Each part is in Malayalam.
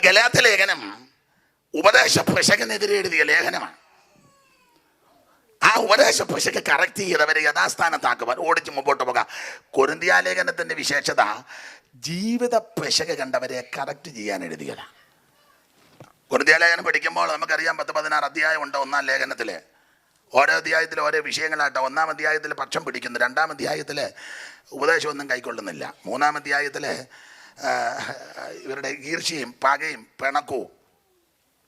ഗലാത്യ ലേഖനം ഉപദേശ പിശകിനെതിരെ എഴുതിയ ലേഖനമാണ്. ആ ഉപദേശ പിശക് കറക്റ്റ് ചെയ്തവരെ യഥാസ്ഥാനത്താക്കുവാൻ ഓടിച്ച് മുമ്പോട്ട് പോകാം. കൊരിന്ത്യ ലേഖനത്തിന്റെ വിശേഷത ജീവിത പിശക് കണ്ടവരെ കറക്റ്റ് ചെയ്യാൻ എഴുതിയതാണ്. കൊരിന്ത്യ ലേഖനം പഠിക്കുമ്പോൾ നമുക്കറിയാം 10-16 അധ്യായം ഉണ്ട്. ഒന്നാം ലേഖനത്തിൽ ഓരോ അധ്യായത്തിൽ ഓരോ വിഷയങ്ങളായിട്ട്. ഒന്നാം അധ്യായത്തിൽ പക്ഷം പിടിക്കുന്നു, രണ്ടാം അധ്യായത്തിൽ ഉപദേശമൊന്നും കൈക്കൊള്ളുന്നില്ല, മൂന്നാം അധ്യായത്തിൽ ഇവരുടെ ഈർഷ്യയും പകയും പിണക്കവും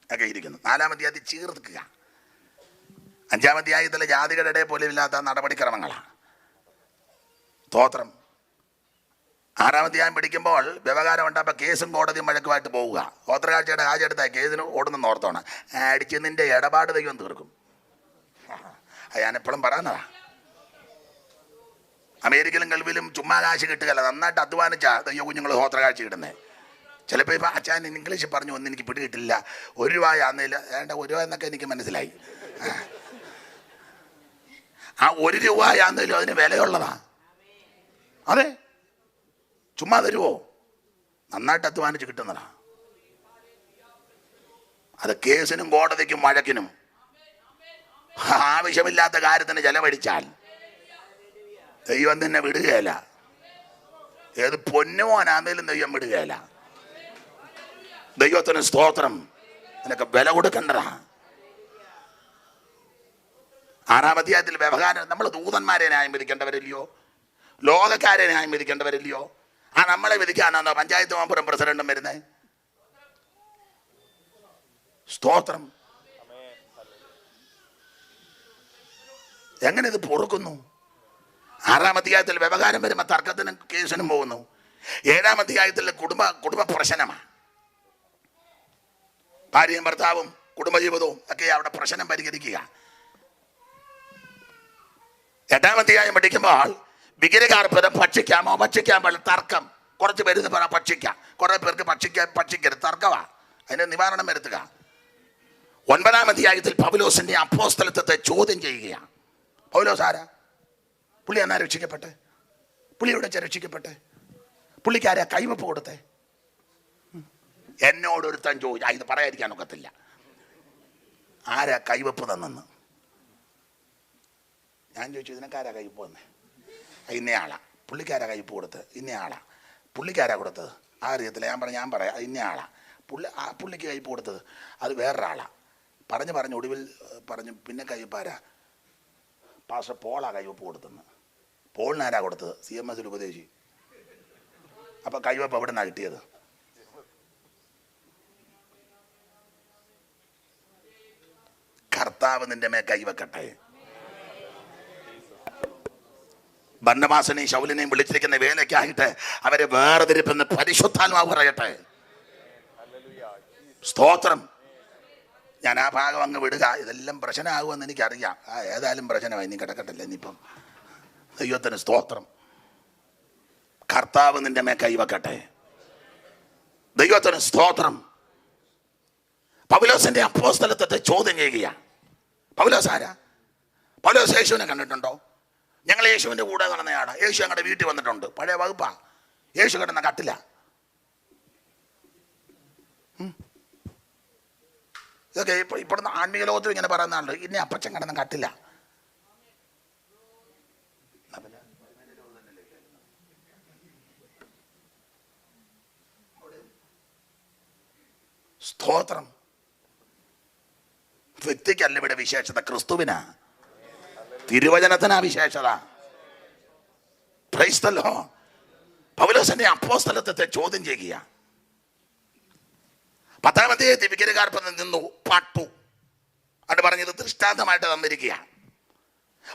ഒക്കെ ഇരിക്കുന്നു, നാലാം അധ്യായത്തിൽ ചീർക്കുക, അഞ്ചാം അധ്യായത്തിൽ ജാതികളുടെ ഇടയിൽ പോലും ഇല്ലാത്ത നടപടിക്രമങ്ങളാണ്. സ്തോത്രം. ആറാം അധ്യായം പിടിക്കുമ്പോൾ വ്യവഹാരം ഉണ്ടാകുമ്പോൾ കേസും കോടതിയും വഴക്കുമായിട്ട് പോവുക. ഗോത്രകാഴ്ചയുടെ കാഴ്ച കേസിന് ഓടുന്ന ഓർത്തോണം, അടിച്ച് നിന്റെ ഇടപാട് ദൈവം തീർക്കും. ഞാനെപ്പോഴും പറയുന്നതാ. അമേരിക്കയിലും ഗൾഫിലും ചുമ്മാ കാശ് കിട്ടുകയല്ല, നന്നായിട്ട് അധ്വാനിച്ചാ ദൈവ കുഞ്ഞുങ്ങൾ ഗോത്രകാഴ്ച കിട്ടുന്നത്. ചിലപ്പോൾ ഇപ്പോൾ അച്ഛൻ ഇംഗ്ലീഷ് പറഞ്ഞു ഒന്നും എനിക്ക് പിടികിട്ടില്ല, ₹1 ആന്നില്ല, ₹1 എന്നൊക്കെ എനിക്ക് മനസ്സിലായി. ആ ₹1 ആന്നതിലും അതിന് വിലയുള്ളതാ. അതെ, ചുമ്മാ തരുമോ? നന്നായിട്ട് അധ്വാനിച്ച് കിട്ടുന്നതാ. അത് കേസിനും കോടതിക്കും വഴക്കിനും ആവശ്യമില്ലാത്ത കാര്യത്തിന് ചെലവഴിച്ചാൽ ദൈവം തന്നെ വിടുകയില്ല. ഏത് പൊന്നുമോനാന്നേലും ദൈവം വിടുകയില്ല. ദൈവത്തിന് സ്തോത്രം. നിനക്ക് വില കൊടുക്കേണ്ടതാ. ആറാം അധ്യായത്തിൽ വ്യവഹാരം. നമ്മൾ ദൂതന്മാരെ ന്യായം വിധിക്കേണ്ടവരില്ലയോ? ലോകക്കാരെ ന്യായം വിധിക്കേണ്ടവരില്ലയോ? നമ്മളെ വിധിക്കാനാണോ പഞ്ചായത്ത് മെമ്പറും പ്രസിഡന്റും വരുന്നത്? സ്തോത്രം. എങ്ങനെ ഇത് പൊറുക്കുന്നു? ആറാം അധ്യായത്തിൽ വ്യവഹാരം വരുമ്പോൾ തർക്കത്തിനും കേസിനും പോകുന്നു. ഏഴാം അധ്യായത്തിൽ കുടുംബ പ്രശ്നമാണ്. ഭാര്യയും ഭർത്താവും കുടുംബജീവിതവും ഒക്കെ അവിടെ പ്രശ്നം പരിഹരിക്കുക. എട്ടാം അധ്യായം പഠിക്കുമ്പോൾ വിഗ്രഹാർപ്പണം ഭക്ഷിക്കാമോ ഭക്ഷിക്കാൻ പാടില്ല തർക്കം. കുറച്ച് പേര് പറയാം ഭക്ഷിക്കാം, കുറെ പേർക്ക് ഭക്ഷിക്കരുത്, തർക്കമാണ്. അതിന് നിവാരണം വരുത്തുക. ഒൻപതാം അധ്യായത്തിൽ പൗലോസിന്റെ അപ്പോസ്തലത്വത്തെ ചോദ്യം ചെയ്യുകയാണ്. പൗലോസ് ആരാ? പുള്ളി എന്നാ രക്ഷിക്കട്ടെ? പുള്ളിയുടെ രക്ഷിക്കട്ടെ? പുള്ളിക്കാരാ കൈവപ്പ് കൊടുത്തേ? എന്നോടൊരുത്തൻ ചോദിച്ചു, ഇത് പറയാതിരിക്കാൻ ഒക്കത്തില്ല, ആരാ കൈവപ്പ് തന്നെന്ന്. ഞാൻ ചോദിച്ചു, ഇതിനൊക്കാരാ കൈവപ്പ് തന്നെ? ഇന്നയാളാ. പുള്ളിക്കാരാ കൈവപ്പ് കൊടുത്തത്? ഇന്നയാളാ. പുള്ളിക്കാരാ കൊടുത്തത്? അറിയത്തില്ല. ഞാൻ പറയാം ഇന്നയാളാ. പുള്ളിക്ക് കൈവപ്പ് കൊടുത്തത് അത് വേറൊരാളാ. പറഞ്ഞ് ഒടുവിൽ പറഞ്ഞു, പിന്നെ കൈവപ്പാരാ? പാസ്റ്റർ പോളാ കൈവപ്പ് കൊടുത്തെന്ന്. പോളിനാരാ കൊടുത്തത്? CMS ഉപദേശി. അപ്പം കൈവപ്പ് എവിടെ നിന്നാണ് കിട്ടിയത്? കർത്താവ് നിന്റെ മേ കൈവക്കട്ടെ. ബർന്നബാസിനെയും ശൗലിനെയും വിളിച്ചിരിക്കുന്ന വേലയ്ക്കായിട്ട് അവരെ വേർതിരിപ്പെന്ന് പരിശുദ്ധാത്മാവ് പറയട്ടെ. സ്തോത്രം. ഞാൻ ആ ഭാഗം അങ്ങ് വിടുക. ഇതെല്ലാം പ്രശ്നമാകുമെന്ന് എനിക്കറിയാം. ഏതായാലും പ്രശ്നമായി, നീ കിടക്കട്ടില്ല. ഇനിയിപ്പം ദൈവത്തിന് സ്തോത്രം. കർത്താവ് നിന്റെ മേ കൈവക്കട്ടെ. ദൈവത്തിന് സ്തോത്രം. പൗലോസിന്റെ അപ്പോസ്തലത്വത്തെ ചോദ്യം ചെയ്യുകയാണ്. പൗലോസ് ആരാ? പൗലോസ് യേശുവിനെ കണ്ടിട്ടുണ്ടോ? ഞങ്ങൾ യേശുവിൻ്റെ കൂടെ നടന്നയാളാണ്. യേശു ഞങ്ങളുടെ വീട്ടിൽ വന്നിട്ടുണ്ട്. പഴയ വകുപ്പാ. യേശു കിടന്ന കട്ടില്ല. ഇതൊക്കെ ഇപ്പോഴത്തെ ആത്മീയ ലോകത്തിൽ ഇങ്ങനെ പറയുന്നുണ്ട്, ഇനി അപ്പച്ചൻ കിടന്ന കട്ടില്ല. സ്തോത്രം. വ്യക്തിക്കല്ല ഇവിടെ വിശേഷത, ക്രിസ്തുവിനാ, തിരുവചനത്തിനാ വിശേഷത. Price the Lord. പൗലോസിന്റെ അപ്പോസ്തലത്വത്തെ ചോദ്യം ചെയ്യുക. 10-ാം അധ്യായത്തിൽ വിഗ്രഹാർപ്പണം നിന്നു പാട്ടു അത് പറഞ്ഞത് ദൃഷ്ടാന്തമായിട്ട് തന്നിരിക്കുക.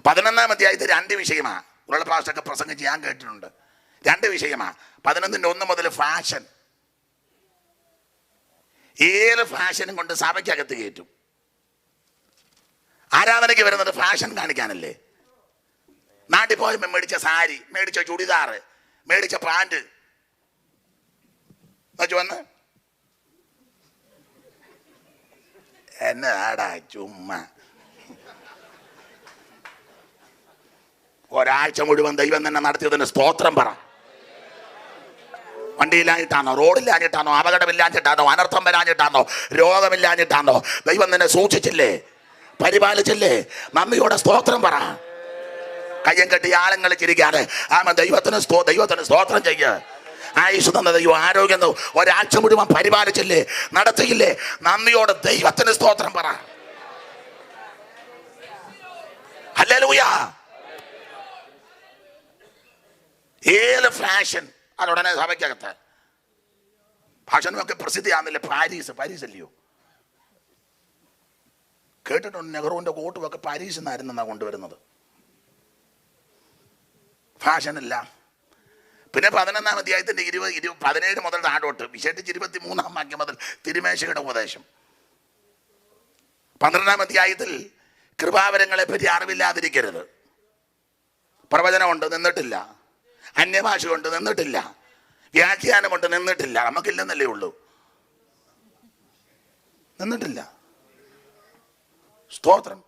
11-ാം അധ്യായത്തിൽ 2 വിഷയമാണ്. ഉള്ള പ്രാവശ്യമൊക്കെ പ്രസംഗിച്ച് ഞാൻ കേട്ടിട്ടുണ്ട്. 2 വിഷയമാണ്. 11-ന്റെ 1 മുതൽ ഫാഷൻ. ഏത് ഫാഷനും കൊണ്ട് സഭയ്ക്കകത്ത് കയറ്റും. ആരാധനയ്ക്ക് വരുന്നത് ഫാഷൻ കാണിക്കാനല്ലേ? നാട്ടിൽ പോയപ്പോൾ മേടിച്ച സാരി, മേടിച്ച ചുടിദാറ്, മേടിച്ച പാൻറ് വന്ന് എന്നാടാ ചുമ്മാ ഒരാഴ്ച മുഴുവൻ ദൈവം തന്നെ നടത്തിയതിന് സ്തോത്രം പറ. വണ്ടിയില്ലാഞ്ഞിട്ടാണോ, റോഡില്ലാഞ്ഞിട്ടാണോ, അപകടമില്ലാഞ്ഞിട്ടാണോ, അനർത്ഥം വരാഞ്ഞിട്ടാണോ, രോഗമില്ലാഞ്ഞിട്ടാണോ? ദൈവം നിന്നെ സൂക്ഷിച്ചില്ലേ, പരിപാലിച്ചില്ലേ? നന്ദിയോടെ സ്തോത്രം പറ. കയ്യം കെട്ടി ആളുകൾ ചിരിക്കാതെ ദൈവത്തിന് സ്തോത്രം ചെയ്യ. ആയുസ് തന്ന ദൈവം, ആരോഗ്യം ഒരാഴ്ച മുഴുവൻ പരിപാലിച്ചില്ലേ, നടത്തിയില്ലേ? നന്ദിയോടെ ദൈവത്തിന് സ്തോത്രം പറ. ഹല്ലേലൂയ. ഏത് ഫാഷൻ അതുടനെ സഭയ്ക്കകത്ത് ഭാഷണമൊക്കെ പ്രസിദ്ധിയാണെന്നില്ല. പാരീസ് അല്ലയോ? കേട്ടിട്ടുണ്ട്, നെഹ്റുവിൻ്റെ കോട്ടുമൊക്കെ പാരീസിൽ നിന്നായിരുന്നാണ് കൊണ്ടുവരുന്നത്. ഫാഷനില്ല. പിന്നെ 11-ാം അധ്യായത്തിൻ്റെ 17 മുതൽ താഴോട്ട്, വിശേഷിച്ച് 23-ാം വാക്യം മുതൽ തിരുമേശയുടെ ഉപദേശം. 12-ാം അധ്യായത്തിൽ കൃപാവരങ്ങളെ പറ്റി അറിവില്ലാതിരിക്കരുത്. പ്രവചനം കൊണ്ട് നിന്നിട്ടില്ല, അന്യഭാഷ കൊണ്ട് നിന്നിട്ടില്ല, വ്യാഖ്യാനം കൊണ്ട് നിന്നിട്ടില്ല. നമുക്കില്ലെന്നല്ലേ ഉള്ളൂ, നിന്നിട്ടില്ല. സ്തോത്രം.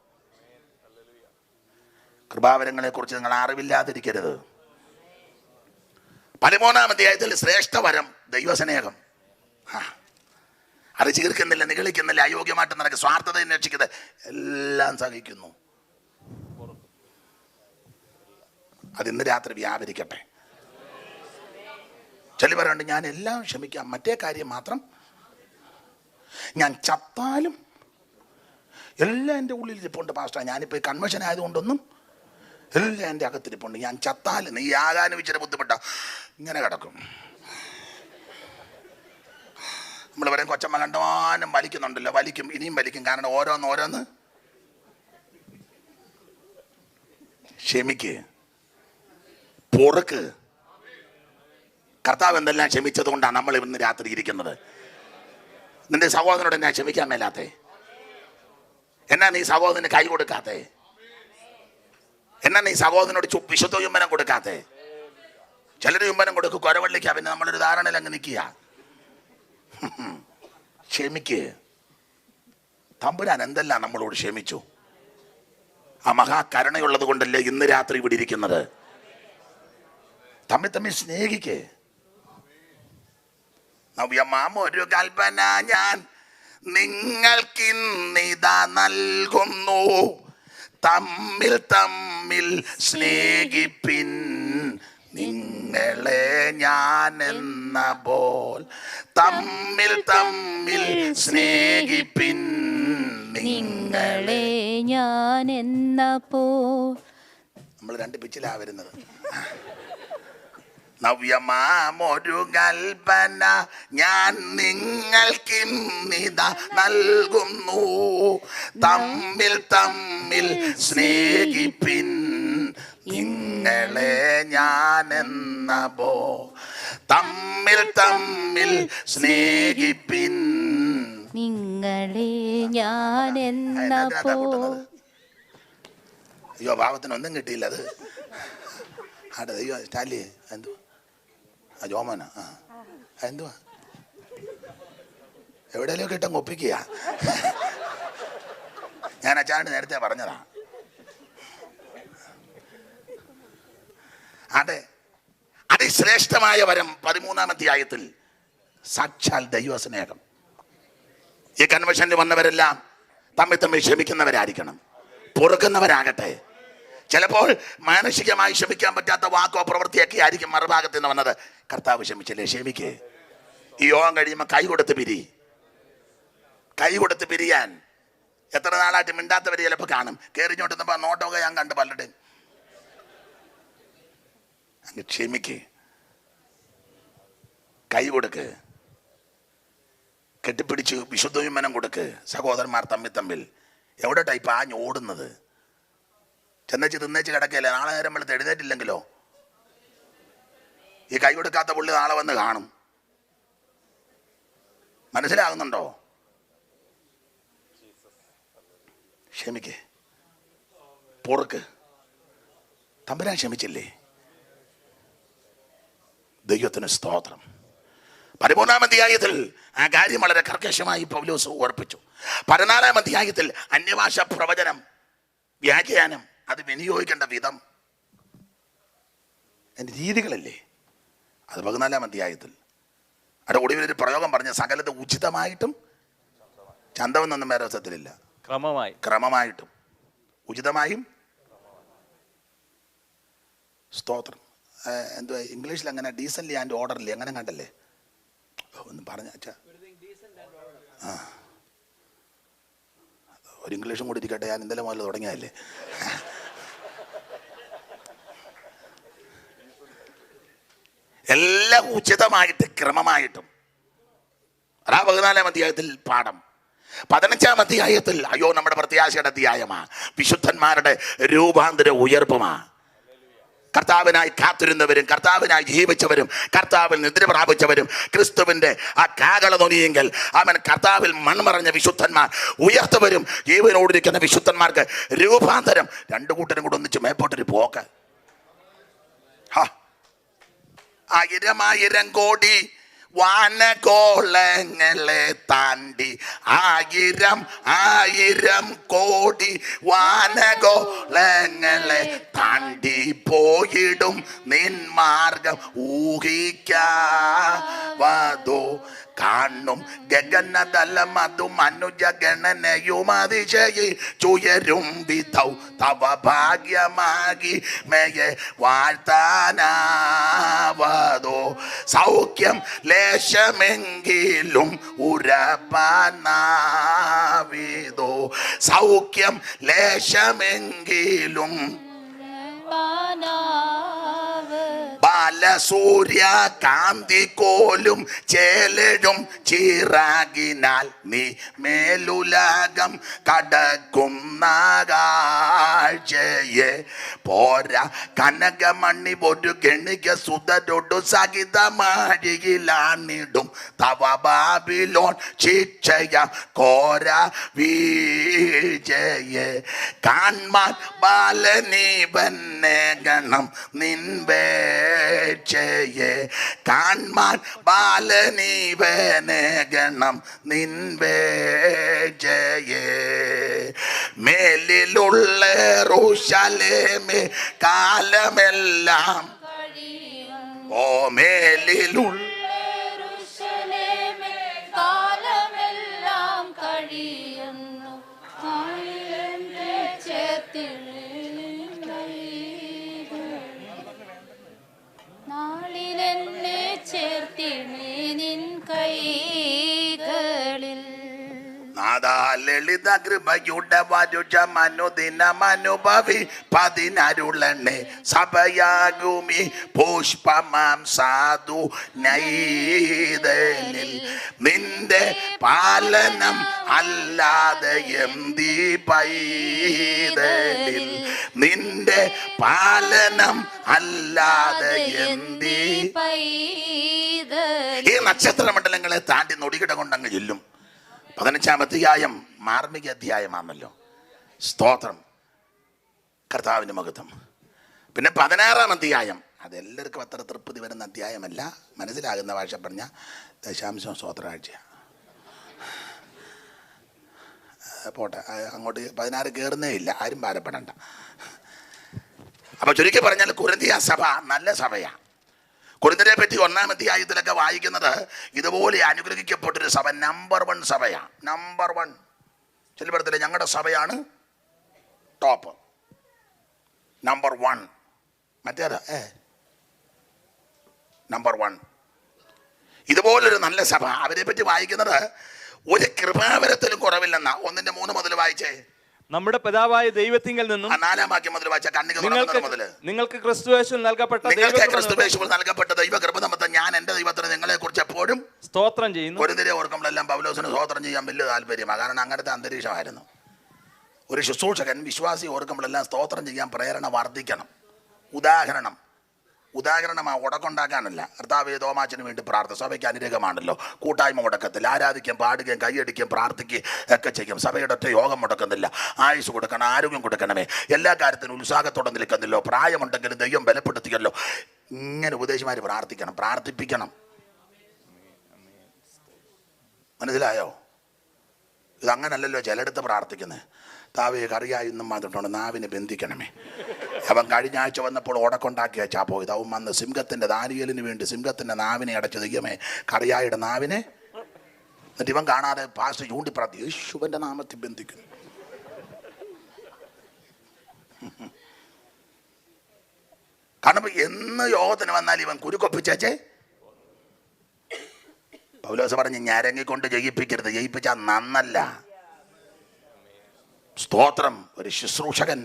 കൃപാവരങ്ങളെ കുറിച്ച് നിങ്ങൾ അറിവില്ലാതിരിക്കരുത്. 13-ാം അധ്യായത്തിൽ ശ്രേഷ്ഠവരം ദൈവസ്നേഹം. അത് ചീർക്കുന്നില്ല, നിഗളിക്കുന്നില്ല, അയോഗ്യമായിട്ട് നടക്കുക, സ്വാർത്ഥത അന്വേഷിക്കുന്നത്, എല്ലാം സഹിക്കുന്നു. അതിന്ന് രാത്രി വ്യാപരിക്കട്ടെ. ചിലവരുണ്ട്, ഞാൻ എല്ലാം ക്ഷമിക്കാം, മറ്റേ കാര്യം മാത്രം ഞാൻ ചത്താലും എല്ലാം എൻ്റെ ഉള്ളിൽ ഇരിപ്പുണ്ട് പാസ്റ്റർ. ഞാനിപ്പോൾ കൺവെൻഷൻ ആയതുകൊണ്ടൊന്നും എല്ലാം എൻ്റെ അകത്തിരിപ്പുണ്ട്. ഞാൻ ചത്താലും നീ ആകാനും ഇച്ചിരി ബുദ്ധിമുട്ട ഇങ്ങനെ കിടക്കും. നമ്മൾ പറയും കൊച്ചമ്മ കണ്ടവാനും വലിക്കുന്നുണ്ടല്ലോ, വലിക്കും, ഇനിയും വലിക്കും. കാരണം ഓരോന്ന് ക്ഷമിക്ക്, പൊറുക്ക്. കർത്താവ് എന്തെല്ലാം ക്ഷമിച്ചത് കൊണ്ടാണ് നമ്മൾ ഇന്ന് രാത്രി ഇരിക്കുന്നത്. നിന്റെ സഹോദരനോട് എന്നാ ക്ഷമിക്കാൻ മേലാത്തേ? എന്നാ നീ സഹോദരന് കൈ കൊടുക്കാത്തേ? എന്നാ നീ സഹോദരനോട് വിശുദ്ധ ചുംബനം കൊടുക്കാത്തേ? ചിലർ ചുംബനം കൊടുക്കും, കൊരവള്ളിക്കാ. പിന്നെ നമ്മളൊരു ധാരണയിൽ അങ്ങ് നിൽക്കുക. ക്ഷമിക്ക്. തമ്പുരാൻ എന്തെല്ലാം നമ്മളോട് ക്ഷമിച്ചു. ആ മഹാകരുണയുള്ളത് കൊണ്ടല്ലേ ഇന്ന് രാത്രി ഇവിടെ ഇരിക്കുന്നത്. തമ്മിൽ സ്നേഹിക്ക്. നവ്യമാമൊരു കൽപ്പന ഞാൻ നിങ്ങൾക്കിന്നിതാ നൽകുന്നു, തമ്മിൽ സ്നേഹിപ്പിൻ, നിങ്ങളെ ഞാൻ എന്ന പോൽ. തമ്മിൽ സ്നേഹിപ്പിൻ, നിങ്ങളെ ഞാൻ എന്ന പോൽ. നമ്മൾ രണ്ട് പിച്ചിലാ വരുന്നത്. നവ്യമാമൊരു കൽപ്പന ഞാൻ നിങ്ങൾക്കിന്നിതാ നൽകുന്നു, തമ്മിൽ സ്നേഹിപ്പിൻ, നിങ്ങളെ ഞാൻ എന്ന പോ. തമ്മിൽ സ്നേഹിപ്പിൻ, നിങ്ങളെ ഞാൻ എന്ന പോ. അയ്യോ, ഭാവത്തിനൊന്നും കിട്ടിയില്ല. അത് അയ്യോ സ്റ്റാലി എന്തുവാ? ആ ജോമോനാ? എന്തുവാ? എവിടെയെങ്കിലും കിട്ടങ്ങ് ഒപ്പിക്കുക. ഞാൻ അച്ഛാണ്ട് നേരത്തെ പറഞ്ഞതാ. അതെ, അതിശ്രേഷ്ഠമായ വരം 13-ാം അധ്യായത്തിൽ സാക്ഷാൽ ദൈവസ്നേഹം. ഈ കൺവെൻഷനിൽ വന്നവരെല്ലാം തമ്മിൽ ക്ഷമിക്കുന്നവരായിരിക്കണം, പൊറുക്കുന്നവരാകട്ടെ. ചിലപ്പോൾ മാനസികമായി ക്ഷമിക്കാൻ പറ്റാത്ത വാക്കോ പ്രവൃത്തിയൊക്കെ ആയിരിക്കും മറുഭാഗത്ത് നിന്ന് വന്നത്. കർത്താവ് ക്ഷമിച്ചില്ലേ? ക്ഷമിക്കേ. ഈ യോഗം കഴിയുമ്പോൾ കൈ കൊടുത്ത് പിരിയാൻ എത്ര നാളായിട്ട് മിണ്ടാത്തവർ ചിലപ്പോൾ കാണും. കയറിഞ്ഞോട്ടുന്നപ്പോൾ നോട്ടമൊക്കെ ഞാൻ കണ്ട് പലരുടെയും. അങ്ങ് ക്ഷമിക്ക്, കൈ കൊടുക്ക്, കെട്ടിപ്പിടിച്ച് വിശുദ്ധ ചുംബനം കൊടുക്ക്. സഹോദരന്മാർ തമ്മിൽ എവിടെ ടൈപ്പ് ആഞ്ഞ് ഓടുന്നത്? ചെന്നേച്ച് തിന്നേച്ച് കിടക്കല്ലേ? നാളെ നേരം വെളുത്ത് എഴുന്നേറ്റില്ലെങ്കിലോ ഈ കൈ കൊടുക്കാത്ത പുള്ളി നാളെ വന്ന് കാണും. മനസ്സിലാകുന്നുണ്ടോ? ക്ഷമിക്ക്, പൊറുക്ക്. തമ്പുരാൻ ക്ഷമിച്ചില്ലേ? ദൈവത്തിന് സ്തോത്രം. 13-ാം അധ്യായത്തിൽ ആ കാര്യം വളരെ കർക്കശമായി പൗലോസ് ഓർപ്പിച്ചു. 14-ാം അധ്യായത്തിൽ അന്യഭാഷ പ്രവചനം, വ്യാഖ്യാനം, അത് വിനിയോഗിക്കേണ്ട വിധം, എൻ്റെ രീതികളല്ലേ, അത് 14-ാം അധ്യായത്തിൽ. അവിടെ ഒടുവിൽ ഒരു പ്രയോഗം പറഞ്ഞ സകലത് ഉചിതമായിട്ടും ചന്തമെന്നൊന്നും വേറെ ദിവസത്തിലില്ല, ക്രമമായിട്ടും ഉചിതമായും. സ്തോത്രം. എന്തുവാ ഇംഗ്ലീഷിൽ അങ്ങനെ ഡീസൻ്റ്ലി ആൻഡ് ഓർഡർലി അങ്ങനെ കണ്ടല്ലേ ഒന്ന് പറഞ്ഞ അച്ഛാ. ആ ഒരു ഇംഗ്ലീഷും കൂടി ഇരിക്കട്ടെ, ഞാൻ ഇന്നലെ മുതൽ തുടങ്ങിയതല്ലേ. എല്ലാം ഉചിതമായിട്ട് ക്രമമായിട്ടും. അതാ 14-ാം അധ്യായത്തിൽ പാഠം. 15-ാം അധ്യായത്തിൽ അയ്യോ നമ്മുടെ പ്രത്യാശയുടെ അധ്യായമാ, വിശുദ്ധന്മാരുടെ രൂപാന്തര ഉയർപ്പുമാ. കർത്താവിനായി കാത്തിരുന്നവരും കർത്താവിനായി ജീവിച്ചവരും കർത്താവിൽ നിദ്ര പ്രാപിച്ചവരും ക്രിസ്തുവിന്റെ ആ കാകളതൊനിയെങ്കിൽ അവൻ കർത്താവിൽ മൺമറഞ്ഞ വിശുദ്ധന്മാർ ഉയർത്തവരും ജീവനോടിരിക്കുന്ന വിശുദ്ധന്മാർക്ക് രൂപാന്തരം. രണ്ടു കൂട്ടരും കൂടെ ഒന്നിച്ച് മേപ്പോട്ടൊരു പോക്ക്. 1000 കോടി വാനകോളങ്ങളെ താണ്ടി 1000 കോടി വാനകോളങ്ങളെ താണ്ടി പോയിടും നിൻ മാർഗം ഊഹിക്കാവതോ കാണും ഗഗനതലം അതും അനുജഗണനയും അതിശയി ചുയരും വിധൗ തവ ഭാഗ്യമാകി മേയെ വാഴ്ത്താനാവതോ സൗഖ്യം ലേശമെങ്കിലും ഉറപ്പാനാവിതോ സൗഖ്യം ലേശമെങ്കിലും ബാലസൂര്യ കാന്തി കോലും ചേലഴും ചിറാകിനാൽ നീ മേലുലകം കടക്കുന്ന കാഴ്ചയെ പോരാ കനകമണി ഒരു ഗണിക സുതരൊടു സഹിതമാഴിയിലാണിടും തവ ബാബിലോൺ ശിക്ഷയ കോര വീഴ്ചയെ കാൺമാൻ ബാലനീവനെ ഗണം നിൻവേക്ഷയെ കാൺമാൻ ബാലനീവനെ ഗണം നിൻവേക്ഷയെ മേലിലുള്ള യെരൂശലേമേ കാലമെല്ലാം ഓ മേലിലുള്ള കാലമെല്ലാം കഴിയുന്നു നാളിലെന്നെ ചേർത്തിണേ നിൻ കൈകളിൽ. നാദാ ലളിത കൃപയുടെ വരുഷമനുദിനമനുഭവി പതിനരുളണേ സഭയാകുമി പുഷ്പമാം സാധു നൈതലിൽ നിന്റെ പാലനം അല്ലാതെ എന്തി പൈതലിൽ നിന്റെ പാലനം അല്ലാതെ എന്തി പൈതലിൽ. ഈ നക്ഷത്രമണ്ഡലങ്ങളെ താണ്ടി നൊടികിട കൊണ്ടങ്ങ് ചെല്ലും. 15-ാം അധ്യായം മാർമിക അധ്യായമാണല്ലോ. സ്തോത്രം, കർത്താവിൻ്റെ മഹത്വം. പിന്നെ 16-ാം അധ്യായം അതെല്ലാവർക്കും അത്ര തൃപ്തി വരുന്ന അധ്യായമല്ല. മനസ്സിലാകുന്ന ഭാഷ പറഞ്ഞ ദശാംശം സ്തോത്രാഴ്ച പോട്ടെ, അങ്ങോട്ട് 16 കയറുന്നേ ഇല്ല, ആരും ഭാരപ്പെടണ്ട. അപ്പൊ ചുരുക്കി പറഞ്ഞാൽ കൊരിന്തിയ സഭ നല്ല സഭയാണ്. കൊരിന്ത്യരെ പറ്റി 1-ാം അധ്യായത്തിലൊക്കെ വായിക്കുന്നത് ഇതുപോലെ അനുഗ്രഹിക്കപ്പെട്ടൊരു സഭ, നമ്പർ 1 സഭയാണ്. നമ്പർ 1 ചെല്ലുപടത്തിലെ ഞങ്ങളുടെ സഭയാണ് ടോപ്പ്, നമ്പർ 1. മറ്റേതാ നമ്പർ 1. ഇതുപോലൊരു നല്ല സഭ, അവരെ പറ്റി വായിക്കുന്നത് ഒരു കൃപാവരത്തിലും കുറവില്ലെന്നാ. 1-3 മുതൽ വായിച്ചേ. നമ്മുടെ പിതാവായ ദൈവത്തിങ്കൽ നിന്നും 4-ാം വാക്യം മുതൽ വായിച്ച കണ്ണിക മുതൽ നിങ്ങൾക്ക് ക്രിസ്തുയേശുവിൽ നൽകപ്പെട്ട ദൈവകൃപ നിമിത്തം ഞാൻ എന്റെ ദൈവത്തിന് നിങ്ങളെ കുറിച്ച് എപ്പോഴും സ്തോത്രം ചെയ്യുന്നു. കൊരിന്ത്യരെ ഓർക്കുമ്പോഴെല്ലാം പൗലോസിന് സ്തോത്രം ചെയ്യാൻ വലിയ താല്പര്യമാണ്. കാരണം അങ്ങനത്തെ അന്തരീക്ഷമായിരുന്നു. ഒരു ശുശ്രൂഷകൻ വിശ്വാസി ഓർക്കുമ്പോഴെല്ലാം സ്തോത്രം ചെയ്യാൻ പ്രേരണ വർദ്ധിക്കണം. ഉദാഹരണമാണ് ഉടക്കുണ്ടാക്കാനല്ല. കർത്താവേ തോമാച്ചന് വേണ്ടി പ്രാർത്ഥന. സഭയ്ക്ക് അനുഗ്രഹമാണല്ലോ. കൂട്ടായ്മ മുടക്കത്തിൽ ആരാധിക്കുകയും പാടുകയും കൈയടിക്കുകയും പ്രാർത്ഥിക്കുകയും ഒക്കെ ചെയ്യും. സഭയുടെ ഒറ്റ യോഗം മുടക്കുന്നില്ല. ആയുസ് കൊടുക്കണം, ആരോഗ്യം കൊടുക്കണമേ, എല്ലാ കാര്യത്തിനും ഉത്സാഹത്തോടെ നിൽക്കുന്നില്ലോ. പ്രായമുണ്ടെങ്കിലും ദൈവം ബലപ്പെടുത്തിയല്ലോ. ഇങ്ങനെ ഉപദേശിമാർ പ്രാർത്ഥിക്കണം, പ്രാർത്ഥിപ്പിക്കണം. മനസ്സിലായോ? ഇതങ്ങനല്ലല്ലോ ചിലയിടത്ത് പ്രാർത്ഥിക്കുന്നത്. താവേ കറിയായി ഇന്നും മാത്രമുണ്ട്, നാവിനെ ബന്ധിക്കണമേ അവൻ കഴിഞ്ഞ ആഴ്ച വന്നപ്പോൾ ഓടക്കൊണ്ടാക്കി വെച്ചാ പോയത്. അവൻ വന്ന് സിംഹത്തിൻ്റെ ദാനിയേലിന് വേണ്ടി സിംഹത്തിൻ്റെ നാവിനെ അടച്ചു ദൈവമേ കറിയായുടെ നാവിനെ. എന്നിട്ട് ഇവൻ കാണാതെ പാസ്റ്റർ ചൂണ്ടിപ്രാർത്ഥി യേശുവിൻ്റെ നാമത്തിൽ ബന്ധിക്കുന്നു. കാരണം എന്ന് യോഗത്തിന് വന്നാൽ ഇവൻ കുരുക്കൊപ്പിച്ചേ. പൗലോസ് പറഞ്ഞ് ഞരങ്ങിക്കൊണ്ട് ജയിപ്പിക്കരുത്, ജയിപ്പിച്ചാൽ നന്നല്ല. സ്തോത്രം. ഒരു ശുശ്രൂഷകൻ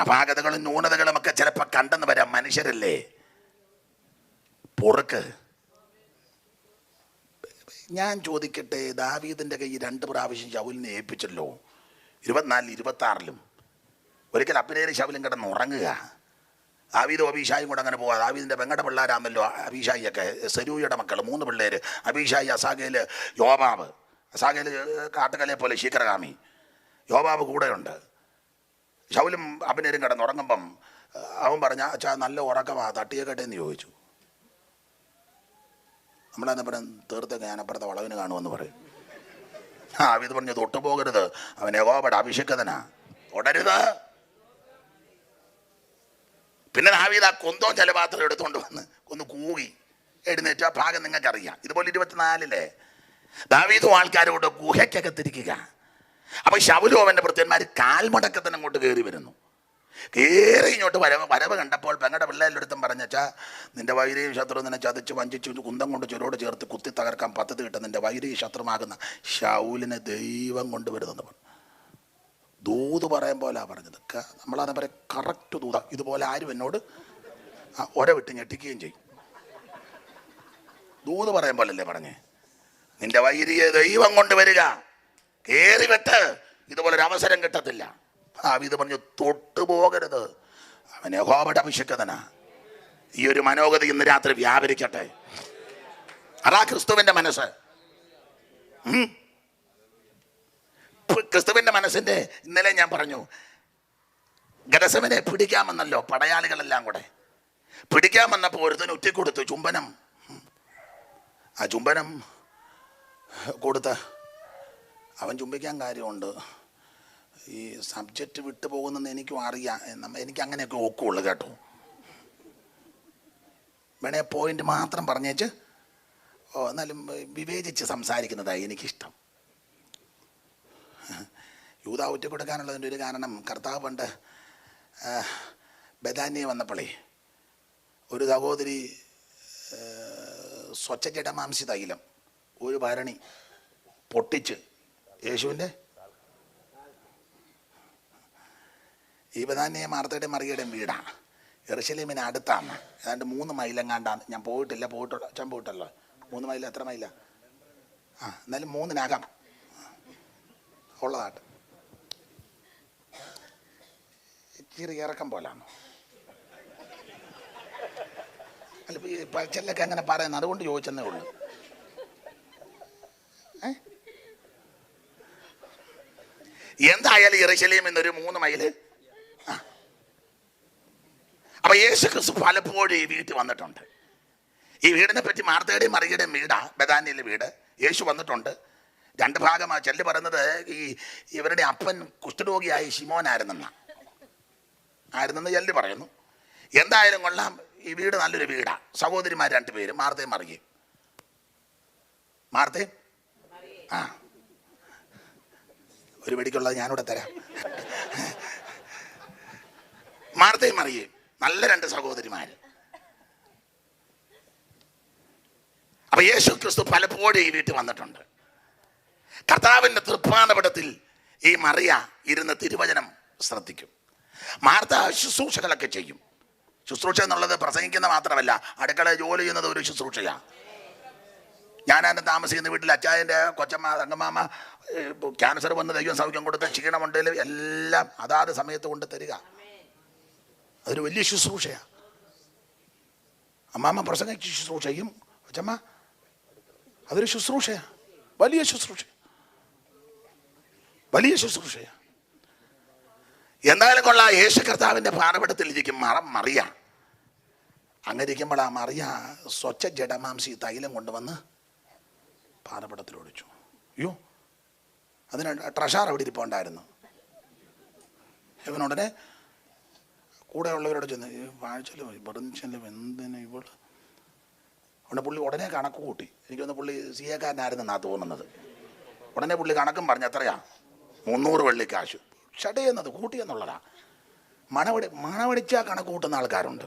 അപാകതകളും ന്യൂനതകളും ഒക്കെ ചിലപ്പോൾ കണ്ടെന്ന് വരാം, മനുഷ്യരല്ലേ. പൊറുക്ക്. ഞാൻ ചോദിക്കട്ടെ, ദാവീദിൻ്റെ കൈ 2 പ്രാവശ്യം ശൗലിനെ ഏൽപ്പിച്ചല്ലോ, 24, 26. ഒരിക്കൽ അബ്നേരും ശൗലും കിടന്ന് ഉറങ്ങുക. ദാവീദും അബീശായും കൂടെ അങ്ങനെ പോവാ. ദാവീദിൻ്റെ പെങ്ങടെ പിള്ളേരാണല്ലോ അബീശായിയൊക്കെ, സെരൂയയുടെ മക്കൾ 3 പിള്ളേര്, അബീശായി, അസാഗേൽ, യോബാബ്. അസാഗേൽ കാട്ടുകലയെ പോലെ ശീക്രഗാമി, യോബാബ് കൂടെയുണ്ട്. ശൗലും അബ്നേരും കിടന്നുറങ്ങുമ്പം അവൻ പറഞ്ഞ അച്ഛാ നല്ല ഉറക്കമാ, തട്ടിയേക്കട്ടെ എന്ന് ചോദിച്ചു. നമ്മളെന്നപ്പുറം തീർത്തൊക്കെ ഞാൻ അപ്പുറത്തെ വളവിന് കാണുമെന്ന് പറയും. ദാവീദ് പറഞ്ഞു തൊട്ടുപോകരുത്, അവൻ യഹോവയുടെ അഭിഷിക്തനാ, തുടരുത്. പിന്നെ ദാവീദ് ആ കൊന്തോ ജലപാത്രം എടുത്തുകൊണ്ട് വന്ന് ഒന്ന് കൂകി എഴുന്നേറ്റ്. ആ ഭാഗം നിങ്ങൾക്കറിയാം. ഇതുപോലെ 24 ദാവീദും ആൾക്കാരോട് ഗുഹയ്ക്കകത്തിരിക്കുക. അപ്പം ശൗലും അവൻ്റെ ഭൃത്യന്മാർ കാൽമടക്കത്തിന് അങ്ങോട്ട് കയറി വരുന്നു. കയറി ഇങ്ങോട്ട് വരവ് കണ്ടപ്പോൾ പെങ്ങടെ പിള്ളേരെടുത്തും പറഞ്ഞാ നിന്റെ വൈരിയും ശത്രു നിന്നെ ചതച്ച് വഞ്ചിച്ചു കുന്തം കൊണ്ട് ചുരോട് ചേർത്ത് കുത്തി തകർക്കാൻ പദ്ധതി കിട്ടും, നിന്റെ വൈരി ശത്രുമാകുന്ന ശൗലിനെ ദൈവം കൊണ്ടുവരുന്നെന്ന് പറഞ്ഞു. ദൂത് പറയും പോലെ പറഞ്ഞത്. നമ്മളാതെ പറയാം കറക്റ്റ് ദൂത. ഇതുപോലെ ആരും എന്നോട് ഒര വിട്ട് ഞെട്ടിക്കുകയും ചെയ്യും. ദൂത് പറയും പോലല്ലേ പറഞ്ഞേ. നിന്റെ വൈരിയെ ദൈവം കൊണ്ടുവരിക, കയറി വെട്ട്, ഇതുപോലൊരു അവസരം കിട്ടത്തില്ല. ദാവീദ് പറഞ്ഞു തൊട്ടുപോകരുത്, അവൻ യഹോവയുടെ അഭിഷിക്തനാ. ഈ ഒരു മനോഗതി ഇന്ന് രാത്രി വ്യാപരിക്കട്ടെ. അതാ ക്രിസ്തുവിന്റെ മനസ്സ്. ക്രിസ്തുവിന്റെ മനസ്സിന്റെ ഇന്നലെ ഞാൻ പറഞ്ഞു, ഗദസമനെ പിടിക്കാമെന്നല്ലോ പടയാളികളെല്ലാം കൂടെ. പിടിക്കാമെന്നപ്പോൾ ഒരുത്തന് ഉറ്റിക്കൊടുത്തു ചുംബനം. ആ ചുംബനം കൊടുത്ത് അവൻ ചുംബിക്കാൻ കാര്യമുണ്ട്. ഈ സബ്ജക്റ്റ് വിട്ടു പോകുന്നെന്ന് എനിക്കും അറിയാം. എനിക്ക് അങ്ങനെയൊക്കെ ഒക്കുള്ളൂ കേട്ടോ. വേണേ പോയിന്റ് മാത്രം പറഞ്ഞേച്ച് എന്നാലും വിവേചിച്ച് സംസാരിക്കുന്നതായി എനിക്കിഷ്ടം. യൂദാ ഒറ്റക്കൊടുക്കാനുള്ളതിൻ്റെ ഒരു കാരണം, കർത്താവ് പണ്ട് ബഥാന്യ വന്നപ്പോഴേ ഒരു സഹോദരി സ്വച്ഛജടമാംസി തൈലം ഒരു ഭരണി പൊട്ടിച്ച് യേശുവിൻ്റെ ഈ ബഥാന്യ മാർത്തയുടെയും മറിയയുടെയും വീടാണ്. യെരൂശലേമിന് അടുത്താണ്. ഏതാണ്ട് 3 മൈലെങ്ങാണ്ടാണ്. ഞാൻ പോയിട്ടില്ല. അച്ഛൻ പോയിട്ടല്ലോ. 3 മൈൽ എത്ര മൈല? എന്നാലും 3-നകം ഉള്ളതാട്ട്. ഇച്ചിരി ഇറക്കം പോലാണോ? അല്ല ഈ പച്ചലൊക്കെ അങ്ങനെ പറയുന്നത്, അതുകൊണ്ട് ചോദിച്ചെന്നേ ഉള്ളൂ. എന്തായാലും യെരൂശലേമിൽ നിന്നൊരു 3 മൈല്. അപ്പൊ യേശു ക്രിസ്തു പലപ്പോഴും ഈ വീട്ടിൽ വന്നിട്ടുണ്ട്. ഈ വീടിനെ പറ്റി മാർത്തയുടെയും മറിയയുടെയും വീടാ ബഥാന്യയിലെ വീട്. യേശു വന്നിട്ടുണ്ട്. 2 ഭാഗമാണ്. ചെല്ലു പറയുന്നത് ഇവരുടെ അപ്പൻ കുഷ്ഠരോഗിയായി ശിമോനായിരുന്നെന്ന് ചെല്ലു പറയുന്നു. എന്തായാലും കൊള്ളാം, ഈ വീട് നല്ലൊരു വീടാ. സഹോദരിമാർ 2 പേര്, മാർത്തയും മറിയയും. മാർത്തയും ഒരു വെടിക്കുള്ളത് ഞാനിവിടെ തരാം. മാർത്തയും മറിയയും നല്ല 2 സഹോദരിമാര്. അപ്പൊ യേശു ക്രിസ്തു പലപ്പോഴും ഈ വീട്ടിൽ വന്നിട്ടുണ്ട്. കർത്താവിൻ്റെ തൃപ്പാനപടത്തിൽ ഈ മറിയ ഇരുന്ന് തിരുവചനം ശ്രദ്ധിക്കും. മാർത്ത ശുശ്രൂഷകളൊക്കെ ചെയ്യും. ശുശ്രൂഷ എന്നുള്ളത് പ്രസംഗിക്കുന്ന മാത്രമല്ല, അടുക്കള ജോലി ചെയ്യുന്നത് ഒരു ശുശ്രൂഷയാണ്. ഞാനെന്നെ താമസിക്കുന്ന വീട്ടിൽ അച്ചായൻ്റെ കൊച്ചമ്മ തങ്കമാമ ക്യാൻസർ വന്ന് ദൈവം സൗഖ്യം കൊടുത്ത് ക്ഷീണമുണ്ടെങ്കിലും എല്ലാം അതാത് സമയത്ത് കൊണ്ട് തരിക. അതൊരു വലിയ ശുശ്രൂഷയാണ്. അമ്മാമ്മ പ്രസംഗിച്ച് ശുശ്രൂഷ ചെയ്യും, കൊച്ചമ്മ. അതൊരു ശുശ്രൂഷയാണ്, വലിയ ശുശ്രൂഷ, വലിയ ശുശ്രൂഷയാണ്. എന്തായാലും കൊള്ളാം, യേശു കർത്താവിൻ്റെ പാറപടത്തിൽ ഇരിക്കും മറിയ. അങ്ങനെ ഇരിക്കുമ്പോൾ ആ മറിയ സ്വച്ഛ ജഡമാംസി തൈലം കൊണ്ടുവന്ന് പാറപടത്തിൽ ഒഴിച്ചു. അയ്യോ, അതിന് ട്രഷാർ അവിടെ ഇരിപ്പുണ്ടായിരുന്നു. ഇവനുടനെ കൂടെ ഉള്ളവരോട് ചെന്ന് വാഴ്ചല്ലോ വെറുതെ എന്തിനാ ഇവള്. അവിടെ പുള്ളി ഉടനെ കണക്ക് കൂട്ടി. എനിക്കൊന്ന് പുള്ളി സിയക്കാരനായിരുന്നെന്നാണ് തോന്നുന്നത്. ഉടനെ പുള്ളി കണക്കും പറഞ്ഞു. എത്രയാ? 300 വെള്ളിക്കാശ്. ഷടയെന്നത് കൂട്ടിയെന്നുള്ളതാ. മണമടിച്ചാൽ കണക്ക് കൂട്ടുന്ന ആൾക്കാരുണ്ട്.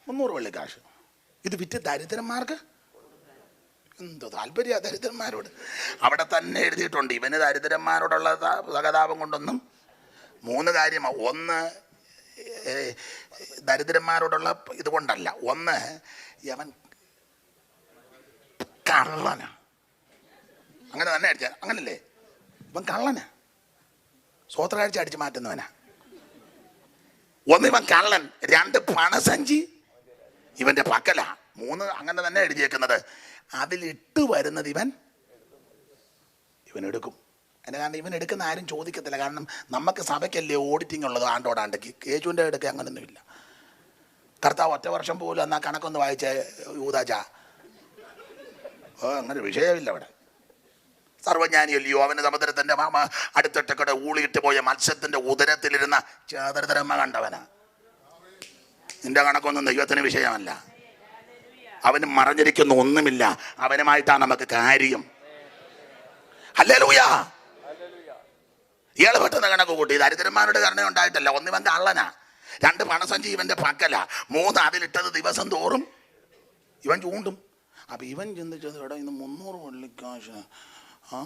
300 വെള്ളിക്കാശ്. ഇത് വിറ്റ് ദരിദ്രന്മാർക്ക് എന്തോ താല്പര്യ ദരിദ്രന്മാരോട്. അവിടെ തന്നെ എഴുതിയിട്ടുണ്ട് ഇവന് ദരിദ്രന്മാരോടുള്ള സഹതാപം കൊണ്ടൊന്നും 3 കാര്യമാണ്. ഒന്ന്, ദരിദ്രന്മാരോടുള്ള ഇതുകൊണ്ടല്ല. ഒന്ന്, അവൻ കള്ളനാ. അങ്ങനെ തന്നെ അടിച്ച അങ്ങനല്ലേ? ഇവൻ കള്ളനാ, സ്വോത്രകാഴ്ച അടിച്ചു മാറ്റുന്നവനാ. ഒന്ന്, ഇവൻ കള്ളൻ. 2, പണസഞ്ചി ഇവന്റെ പക്കല. 3, അങ്ങനെ തന്നെ എഴുതിയേക്കുന്നത്. അതിലിട്ട് വരുന്നത് ഇവൻ എടുക്കും. അതിന് കാരണം ഇവൻ എടുക്കുന്ന ആരും ചോദിക്കത്തില്ല. കാരണം നമുക്ക് സഭയ്ക്കല്ലേ ഓഡിറ്റിംഗ് ഉള്ളത് ആണ്ടോടാണ്ടേക്ക്. യേശുവിൻ്റെ അടുക്ക് അങ്ങനൊന്നുമില്ല. കർത്താവ് 1 വർഷം പോലും എന്നാൽ കണക്കൊന്ന് വായിച്ച യൂദാച അങ്ങനെ വിഷയമില്ല അവിടെ. സർവജ്ഞാനിയല്ലയോ, അവന് സമുദ്രത്തിൻ്റെ അടുത്തിട്ടൊക്കെ ഊളിയിട്ട് പോയ മത്സ്യത്തിൻ്റെ ഉദരത്തിലിരുന്ന ചാതരതരമ്മ കണ്ടവനാ. നിന്റെ കണക്കൊന്നും ദൈവത്തിന് വിഷയമല്ല. അവന് മറഞ്ഞിരിക്കുന്ന ഒന്നുമില്ല. അവനുമായിട്ടാണ് നമുക്ക് കാര്യം. ഹല്ലേലൂയ. ഇയാൾ പെട്ടെന്ന് കണക്ക് കൂട്ടി. ദരിദ്രന്മാരുടെ കരുണ ഉണ്ടായിട്ടല്ല. 1, ഇവൻ കള്ളനാ. 2, പണസഞ്ചി ഇവന്റെ പക്കല. 3, അതിലിട്ടത് ദിവസം തോറും ഇവൻ ചൂണ്ടും. അപ്പൊ ഇവൻ ചിന്തിച്ചത്, എടാ ഇന്ന് 300 വെള്ളിക്കാശ്,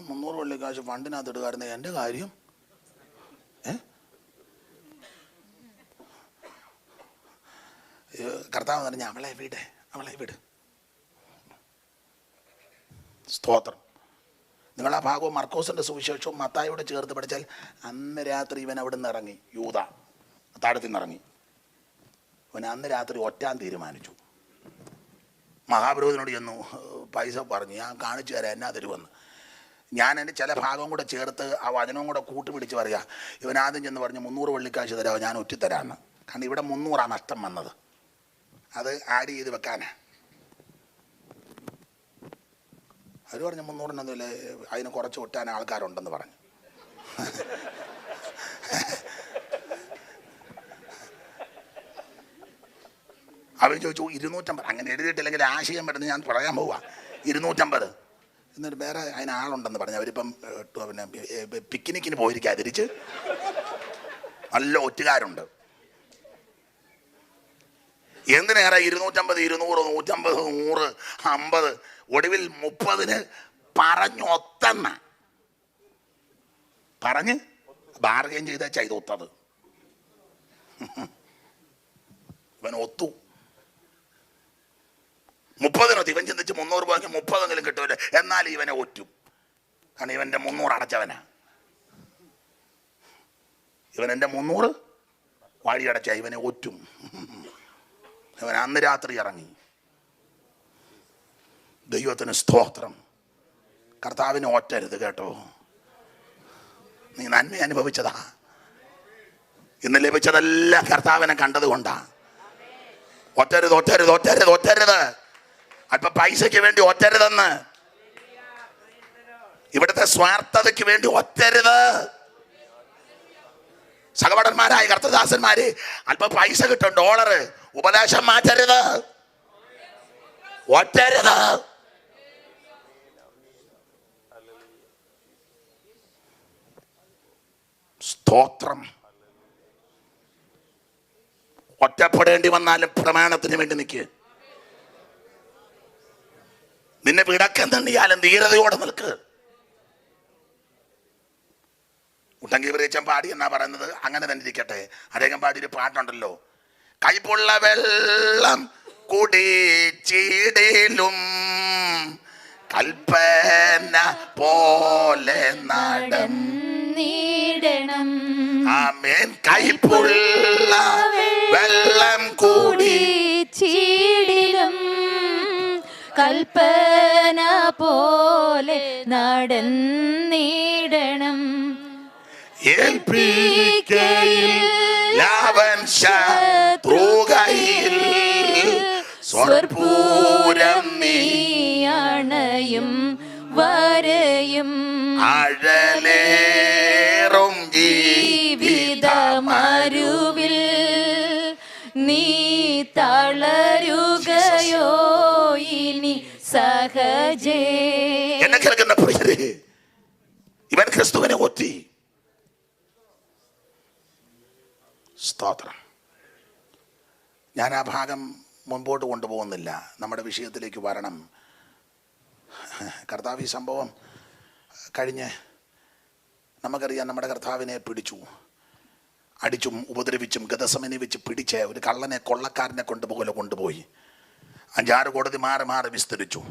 300 വെള്ളിക്കാശ് ഫണ്ടിനകത്ത് ഇടുകാരുന്ന എൻ്റെ കാര്യം. കർത്താവ് പറഞ്ഞ അവളെ വിട്. സ്തോത്രം. നിങ്ങൾ ആ ഭാഗവും മർക്കോസിന്റെ സുവിശേഷവും മത്തായിയോട് ചേർത്ത് പഠിച്ചാൽ അന്ന് രാത്രി ഇവൻ അവിടെ നിന്ന് ഇറങ്ങി. യൂദ താഴത്തിൽ നിന്ന് ഇറങ്ങി. അവൻ അന്ന് രാത്രി ഒറ്റാൻ തീരുമാനിച്ചു. മഹാപുരോഹിതനോട് ചെന്നു പൈസ പറഞ്ഞു, ഞാൻ കാണിച്ചു തരാം എന്നാ തരുമെന്ന്. ഞാൻ എൻ്റെ ചില ഭാഗവും കൂടെ ചേർത്ത് ആ വചനവും കൂടെ കൂട്ടുപിടിച്ച് പറയാം. ഇവൻ ആദ്യം ചെന്ന് പറഞ്ഞു 300 വെള്ളിക്കാശ് തരാമോ, ഞാൻ ഒറ്റിത്തരാമെന്ന്. കാരണം ഇവിടെ 300 നഷ്ടം വന്നത്. അത് ആഡ് ചെയ്ത് വെക്കാനാ. അവർ പറഞ്ഞു 300 അതിന് കുറച്ച് ഒറ്റാൻ ആൾക്കാരുണ്ടെന്ന് പറഞ്ഞു. അവർ ചോദിച്ചു 250. അങ്ങനെ എഴുതിയിട്ടില്ലെങ്കിൽ ആശയം വരുന്നത് ഞാൻ പറയാൻ പോവാ. 250 എന്നിട്ട് വേറെ അതിന് ആളുണ്ടെന്ന് പറഞ്ഞു. അവരിപ്പം പിന്നെ പിക്നിക്കിന് പോയിരിക്കുക. തിരിച്ച് നല്ല ഒറ്റുകാരുണ്ട്. എന്തിനേറെ 250, 200, 150, 100, 50, ഒടുവിൽ 30 പറഞ്ഞ് ബാർഗെയിൻ ചെയ്ത് ഒത്തത്. ഇവൻ ഒത്തു. 30 ഇവൻ ചിന്തിച്ച് 300 രൂപയ്ക്ക് 30 കിട്ടൂല. എന്നാലും ഇവനെ ഒറ്റും. കാരണം ഇവൻ്റെ 300 അടച്ചവനാ. ഇവൻ എൻ്റെ 300 വാഴിയടച്ച ഇവനെ ഒറ്റും. ഇവൻ അന്ന് രാത്രി ഇറങ്ങി. ദൈവത്തിന് സ്തോത്രം. കർത്താവിനെ ഒറ്റരുത് കേട്ടോ. നീ നന്മ അനുഭവിച്ചതാ. ഇന്ന് ലഭിച്ചതെല്ലാം കർത്താവിനെ കണ്ടത് കൊണ്ടാ. ഒറ്റരുത്. അല്പ പൈസയ്ക്ക് വേണ്ടി ഒറ്റരുതെന്ന്. ഇവിടുത്തെ സ്വാർത്ഥതയ്ക്ക് വേണ്ടി ഒറ്റരുത്. സഹോദരന്മാരായ കർത്തദാസന്മാര്, അല്പ പൈസ കിട്ടും, $, ഉപദേശം മാറ്റരുത്. ഒറ്റരുത്. സ്തോത്രം. ഒറ്റപ്പെടേണ്ടി വന്നാലും പ്രമാണത്തിന് വേണ്ടി നിൽക്ക്. നിന്നെ വിടക്കം തണ്ടിയാലും ധീരതയോടെ നിൽക്ക്. ഉട്ടങ്കി പ്രേച്ചം പാടി എന്നാ പറയുന്നത്. അങ്ങനെ തന്നെ ഇരിക്കട്ടെ. അദ്ദേഹം പാടിയൊരു പാട്ടുണ്ടല്ലോ, കൈപ്പുള്ള വെള്ളം കുടിച്ചിടിലും കൽപ്പന പോലെ നടന്നിടണം. ആമേൻ. കൈപ്പുള്ള വെള്ളം കുടിച്ചിടിലും കൽപ്പന പോലെ നടന്നിടണം. ഏൽപ്പിക്കയില്ലവൻ ശത്രുകയിൽ സ്വർപ്പൂരം നീയണയും വരയും അഴലേറും സഹജേ. എന്നെ കേൾക്കുന്ന പ്രിയരെ, ഇവൻ ക്രിസ്തുവിനെ ഒത്തി. സ്തോത്രം. ഞാൻ ആ ഭാഗം മുൻപോട്ട് കൊണ്ടുപോകുന്നില്ല, നമ്മുടെ വിഷയത്തിലേക്ക് വരണം. കർത്താവ് ഈ സംഭവം കഴിഞ്ഞ് നമുക്കറിയാം, നമ്മുടെ കർത്താവിനെ പിടിച്ചു, അടിച്ചും ഉപദ്രവിച്ചും ഗദസമനെ വെച്ച് പിടിച്ച് ഒരു കള്ളനെ, കൊള്ളക്കാരനെ കൊണ്ടുപോയി 5-6 കോടതി മാറി വിസ്തരിച്ചു.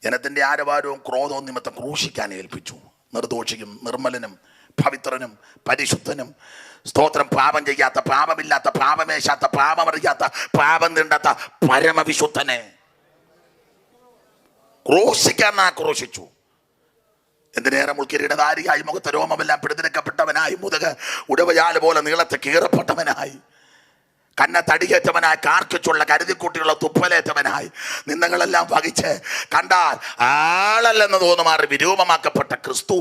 ജനത്തിൻ്റെ ആരവാരവും ക്രോധവും നിമിത്തം ക്രൂശിക്കാൻ ഏൽപ്പിച്ചു. നിർദോഷിയും നിർമ്മലനും പവിത്രനും പരിശുദ്ധനും, സ്തോത്രം, പാപം ചെയ്യാത്ത, പാപമില്ലാത്ത, പാപമേശാത്ത, പാപമറിയാത്ത, പാപം തീണ്ടാത്ത പരമവിശുദ്ധനെ ക്രൂശിക്കാൻ ക്രൂശിച്ചു. എന്തിനേറെ മുൾക്കിരീടധാരിയായി, മുഖത്ത് രോമമെല്ലാം പിടിതിരക്കപ്പെട്ടവനായി, മുതുക് ഉടവയാല് പോലെ നീളത്തെ കീറപ്പെട്ടവനായി, കന്ന തടിയേറ്റവനായി, കാർക്കിച്ചുള്ള കരുതിക്കുട്ടിയുള്ള തുപ്പലേറ്റവനായി, നിന്ദകളെല്ലാം വഹിച്ച് കണ്ടാൽ ആളല്ലെന്ന് തോന്നുമാറി വിരൂപമാക്കപ്പെട്ട ക്രിസ്തു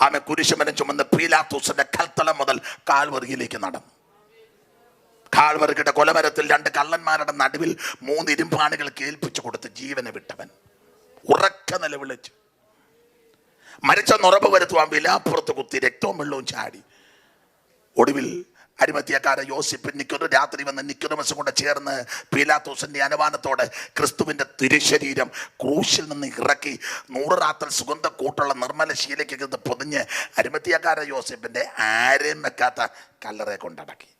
ആമെ കുരിശുമരം ചുമന്ന് പീലാത്തോസിന്റെ കൽത്തളം മുതൽ കാൽവറിയിലേക്ക് നടന്നു. കാൽവറിയുടെ കൊലമരത്തിൽ 2 കള്ളന്മാരുടെ നടുവിൽ 3 ഇരുമ്പാണികൾ കേൾപ്പിച്ചു കൊടുത്ത് ജീവനെ വിട്ടവൻ ഉറക്ക നിലവിളിച്ചു. മരിച്ച നുറവ് വരുത്തുവാൻ വിലാപ്പുറത്ത് കുത്തി രക്തവും വെള്ളവും ചാടി. ഒടുവിൽ അരിമത്യാക്കാര യോസേപ്പ് രാത്രി വന്ന് നിക്കോദെമോസും കൊണ്ട് ചേർന്ന് പീലാത്തോസിന്റെ അനുമാനത്തോടെ ക്രിസ്തുവിന്റെ തിരുശരീരം ക്രൂശിൽ നിന്ന് ഇറക്കി 100 റാത്തൽ സുഗന്ധ കൂട്ടുള്ള നിർമ്മല ശീലയ്ക്ക് പൊതിഞ്ഞ് അരിമത്യാക്കാര യോസേപ്പിന്റെ ആരെയും വെക്കാത്ത കല്ലറെ കൊണ്ടടക്കി.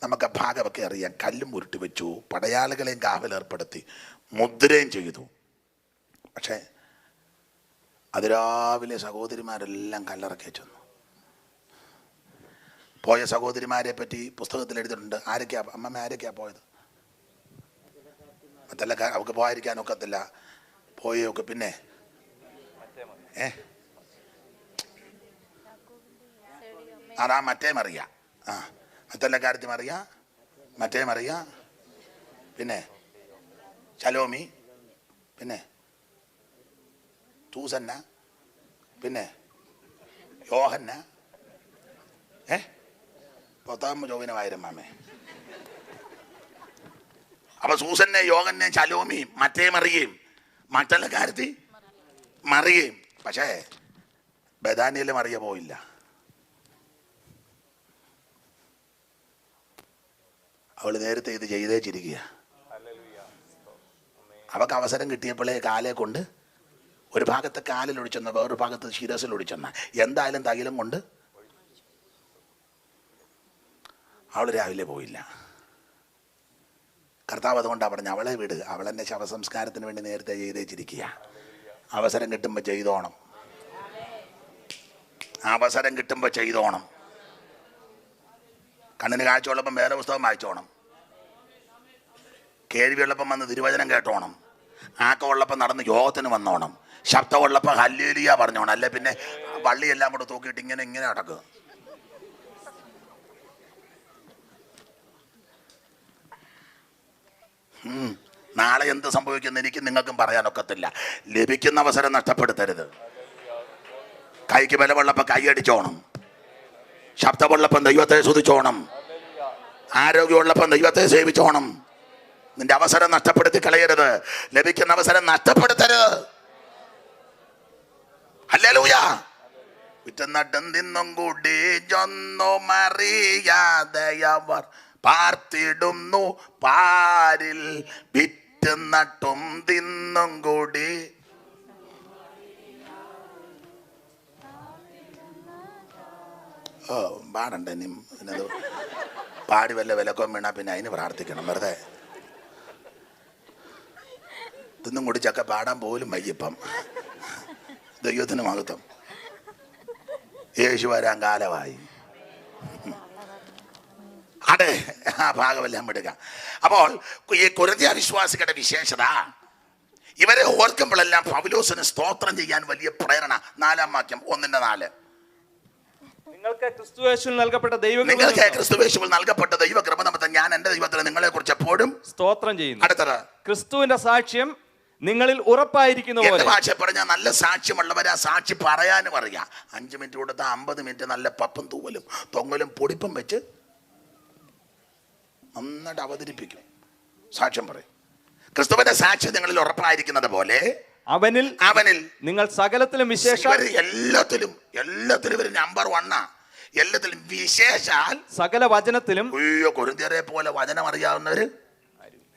നമുക്ക് ഭാഗമൊക്കെ അറിയാം. കല്ലും ഉരുട്ടി വെച്ചു, പടയാളികളെയും കാവലേർപ്പെടുത്തി, മുദ്രയും ചെയ്തു. പക്ഷേ അതിരാവിലെ സഹോദരിമാരെല്ലാം കല്ലറക്കെ ചെന്നു. പോയ സഹോദരിമാരെ പറ്റി പുസ്തകത്തിൽ എഴുതിയിട്ടുണ്ട്. അമ്മമ്മ ആരൊക്കെയാ പോയത്? മറ്റല്ല, അവർക്ക് പോകാതിരിക്കാനൊക്കത്തില്ല, പോയൊക്കെ. പിന്നെ അതാ മറ്റേ മറിയ, മറ്റല്ല കാര്യത്തിൽ മറിയ, മറ്റേ മറിയ, പിന്നെ ശലോമി, പിന്നെ തൂസന്ന, പിന്നെ യോഹന്ന, 10 ജോവിനമായിരം മാമേ. അപ്പൊ സൂസന്നെ, യോഹന്നെ, ശലോമിയും മറ്റേ മറിയയും, മറ്റുള്ള കാര്യത്തിൽ മറിയയും. പക്ഷേ ബഥാനിയിൽ മറിയ പോയില്ല. അവൾ നേരത്തെ ഇത് ചെയ്തേച്ചിരിക്കുക. അവൾക്ക് അവസരം കിട്ടിയപ്പോഴേ കാലെ കൊണ്ട് ഒരു ഭാഗത്ത് കാലിൽ ഒഴിച്ചെന്ന, വേറൊരു ഭാഗത്ത് ശിരസിൽ ഒഴിച്ചെന്ന, എന്തായാലും തകിലും കൊണ്ട് അവൾ രാവിലെ പോയില്ല. കർത്താവ് അതുകൊണ്ടാണ് പറഞ്ഞു, അവളെ വിട്, അവളെന്നെ ശവസംസ്കാരത്തിന് വേണ്ടി നേരത്തെ ചെയ്തേച്ചിരിക്കുക. അവസരം കിട്ടുമ്പോൾ ചെയ്തോണം, അവസരം കിട്ടുമ്പോൾ ചെയ്തോണം. കണ്ണിന് കാഴ്ചയുള്ളപ്പം വേറെ പുസ്തകം വായിച്ചോണം, കേൾവിയുള്ളപ്പം വന്ന് തിരുവചനം കേട്ടോണം, ആക്കമുള്ളപ്പം നടന്ന് യോഗത്തിന് വന്നോണം, ശബ്ദമുള്ളപ്പോൾ ഹല്ലേലൂയ പറഞ്ഞോണം. അല്ലെ പിന്നെ വള്ളിയെല്ലാം കൂടെ തൂക്കിയിട്ട് ഇങ്ങനെ നടക്കുക. നാളെ എന്ത് സംഭവിക്കുന്ന എനിക്ക് നിങ്ങൾക്കും പറയാനൊക്കത്തില്ല. ലഭിക്കുന്ന അവസരം നഷ്ടപ്പെടുത്തരുത്. കൈക്ക് ബലമുള്ളപ്പോൾ കൈയടിച്ചോണം, ശബ്ദമുള്ളപ്പം ദൈവത്തെ സ്തുതിച്ചോണം, ആരോഗ്യമുള്ളപ്പം ദൈവത്തെ സേവിച്ചോണം. നിന്റെ അവസരം നഷ്ടപ്പെടുത്തി കളയരുത്, ലഭിക്കുന്ന അവസരം നഷ്ടപ്പെടുത്തരുത്. ഹല്ലേലൂയ. വിറ്റനട്ടും തിന്നും കൂടി ഒന്നും അറിയാതെയവർ പാർത്തിടുന്നു പാരിൽ, വിറ്റുനട്ടും തിന്നും കൂടി. പാടണ്ടേ നീ? പിന്നത് പാടി വല്ല വിലക്കോ വീണാ പിന്നെ അതിന് പ്രാർത്ഥിക്കണം വെറുതെ. തിന്നും കുടിച്ചൊക്കെ പാടാൻ പോലും വയ്യപ്പം. ദൈവത്തിന് മഹത്വം. യേശു വരാൻ കാലമായി. അതെ, ആ ഭാഗമെല്ലാം വിടുക. അപ്പോൾ ഈ കൊരിന്ത്യ വിശ്വാസികളുടെ വിശേഷത, ഇവരെ ഓർക്കുമ്പോഴെല്ലാം പൗലോസിന് സ്തോത്രം ചെയ്യാൻ വലിയ പ്രേരണ. 4-ാം വാക്യം 1:4. നിങ്ങൾക്ക് ക്രിസ്തുയേശുവിൽ നൽകപ്പെട്ട ദൈവകൃപ നിമിത്തം ഞാൻ എൻ്റെ ദൈവത്തിന് നിങ്ങളെ കുറിച്ച് എപ്പോഴും സ്തോത്രം ചെയ്യുന്നു. അടുത്തത്, ക്രിസ്തുവിന്റെ സാക്ഷ്യം നിങ്ങളിൽ ഉറപ്പായിരിക്കുന്ന പോലെ. ഭാഷ പറഞ്ഞാൽ നല്ല സാക്ഷ്യമുള്ളവരാ സാക്ഷി പറയാനും അറിയാം. 5 മിനിറ്റ് കൊടുത്താൽ 50 മിനിറ്റ് നല്ല പപ്പും തൂവലും തൊങ്ങലും പൊടിപ്പും വെച്ച് നന്നായിട്ട് അവതരിപ്പിക്കും, സാക്ഷ്യം പറയും. ക്രിസ്തുവിന്റെ സാക്ഷ്യം നിങ്ങളിൽ ഉറപ്പായിരിക്കുന്നത് പോലെ അവനിൽ നിങ്ങൾ സകലത്തിലും വിശേഷാൽ എല്ലാത്തിലും ഇവര് നമ്പർ 1 എല്ലാത്തിലും വിശേഷാൽ സകല വചനത്തിലും. കൊരിന്ത്യരെ പോലെ വചനം അറിയാവുന്നവര്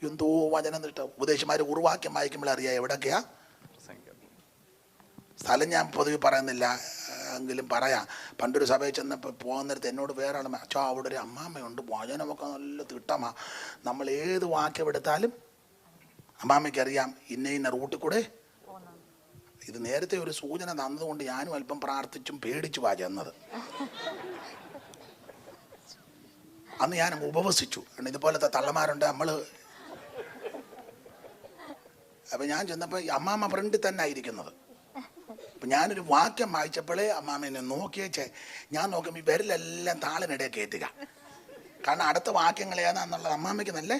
എന്തോ വചനം കിട്ടും. ഉപദേശിമാര് ഉറുവാക്യം വായിക്കുമ്പോൾ അറിയാം എവിടൊക്കെയാ സ്ഥലം. ഞാൻ പൊതുവെ പറയുന്നില്ല എങ്കിലും പറയാം. പണ്ടൊരു സഭയിൽ ചെന്നപ്പോൾ പോകുന്നിടത്ത് എന്നോട് വേറെ ആൾ, അച്ഛാ അവിടെ ഒരു അമ്മാമ്മയുണ്ട്, വചനമൊക്കെ നല്ല തിട്ടമാ, നമ്മൾ ഏത് വാക്യം എടുത്താലും അമ്മാമ്മയ്ക്ക് അറിയാം ഇന്ന റൂട്ടിൽ കൂടെ. ഇത് നേരത്തെ ഒരു സൂചന തന്നതുകൊണ്ട് ഞാനും അല്പം പ്രാർത്ഥിച്ചും പേടിച്ചു ചെന്നത്. അന്ന് ഞാൻ ഉപവസിച്ചു. ഇതുപോലത്തെ തള്ളമാരുണ്ട് നമ്മൾ. അപ്പം ഞാൻ ചെന്നപ്പോൾ അമ്മാമ്മ ഫ്രണ്ടിൽ തന്നെ ആയിരിക്കുന്നത്. അപ്പം ഞാനൊരു വാക്യം വായിച്ചപ്പോഴേ അമ്മാമ്മ എന്നെ നോക്കിയേച്ചേ. ഞാൻ നോക്കുമ്പോൾ ഈ വിരലെല്ലാം താളിനിടയിൽ കയറ്റുക. കാരണം അടുത്ത വാക്യങ്ങൾ ഏതാണെന്നുള്ളത് അമ്മാമ്മയ്ക്ക് നല്ലേ.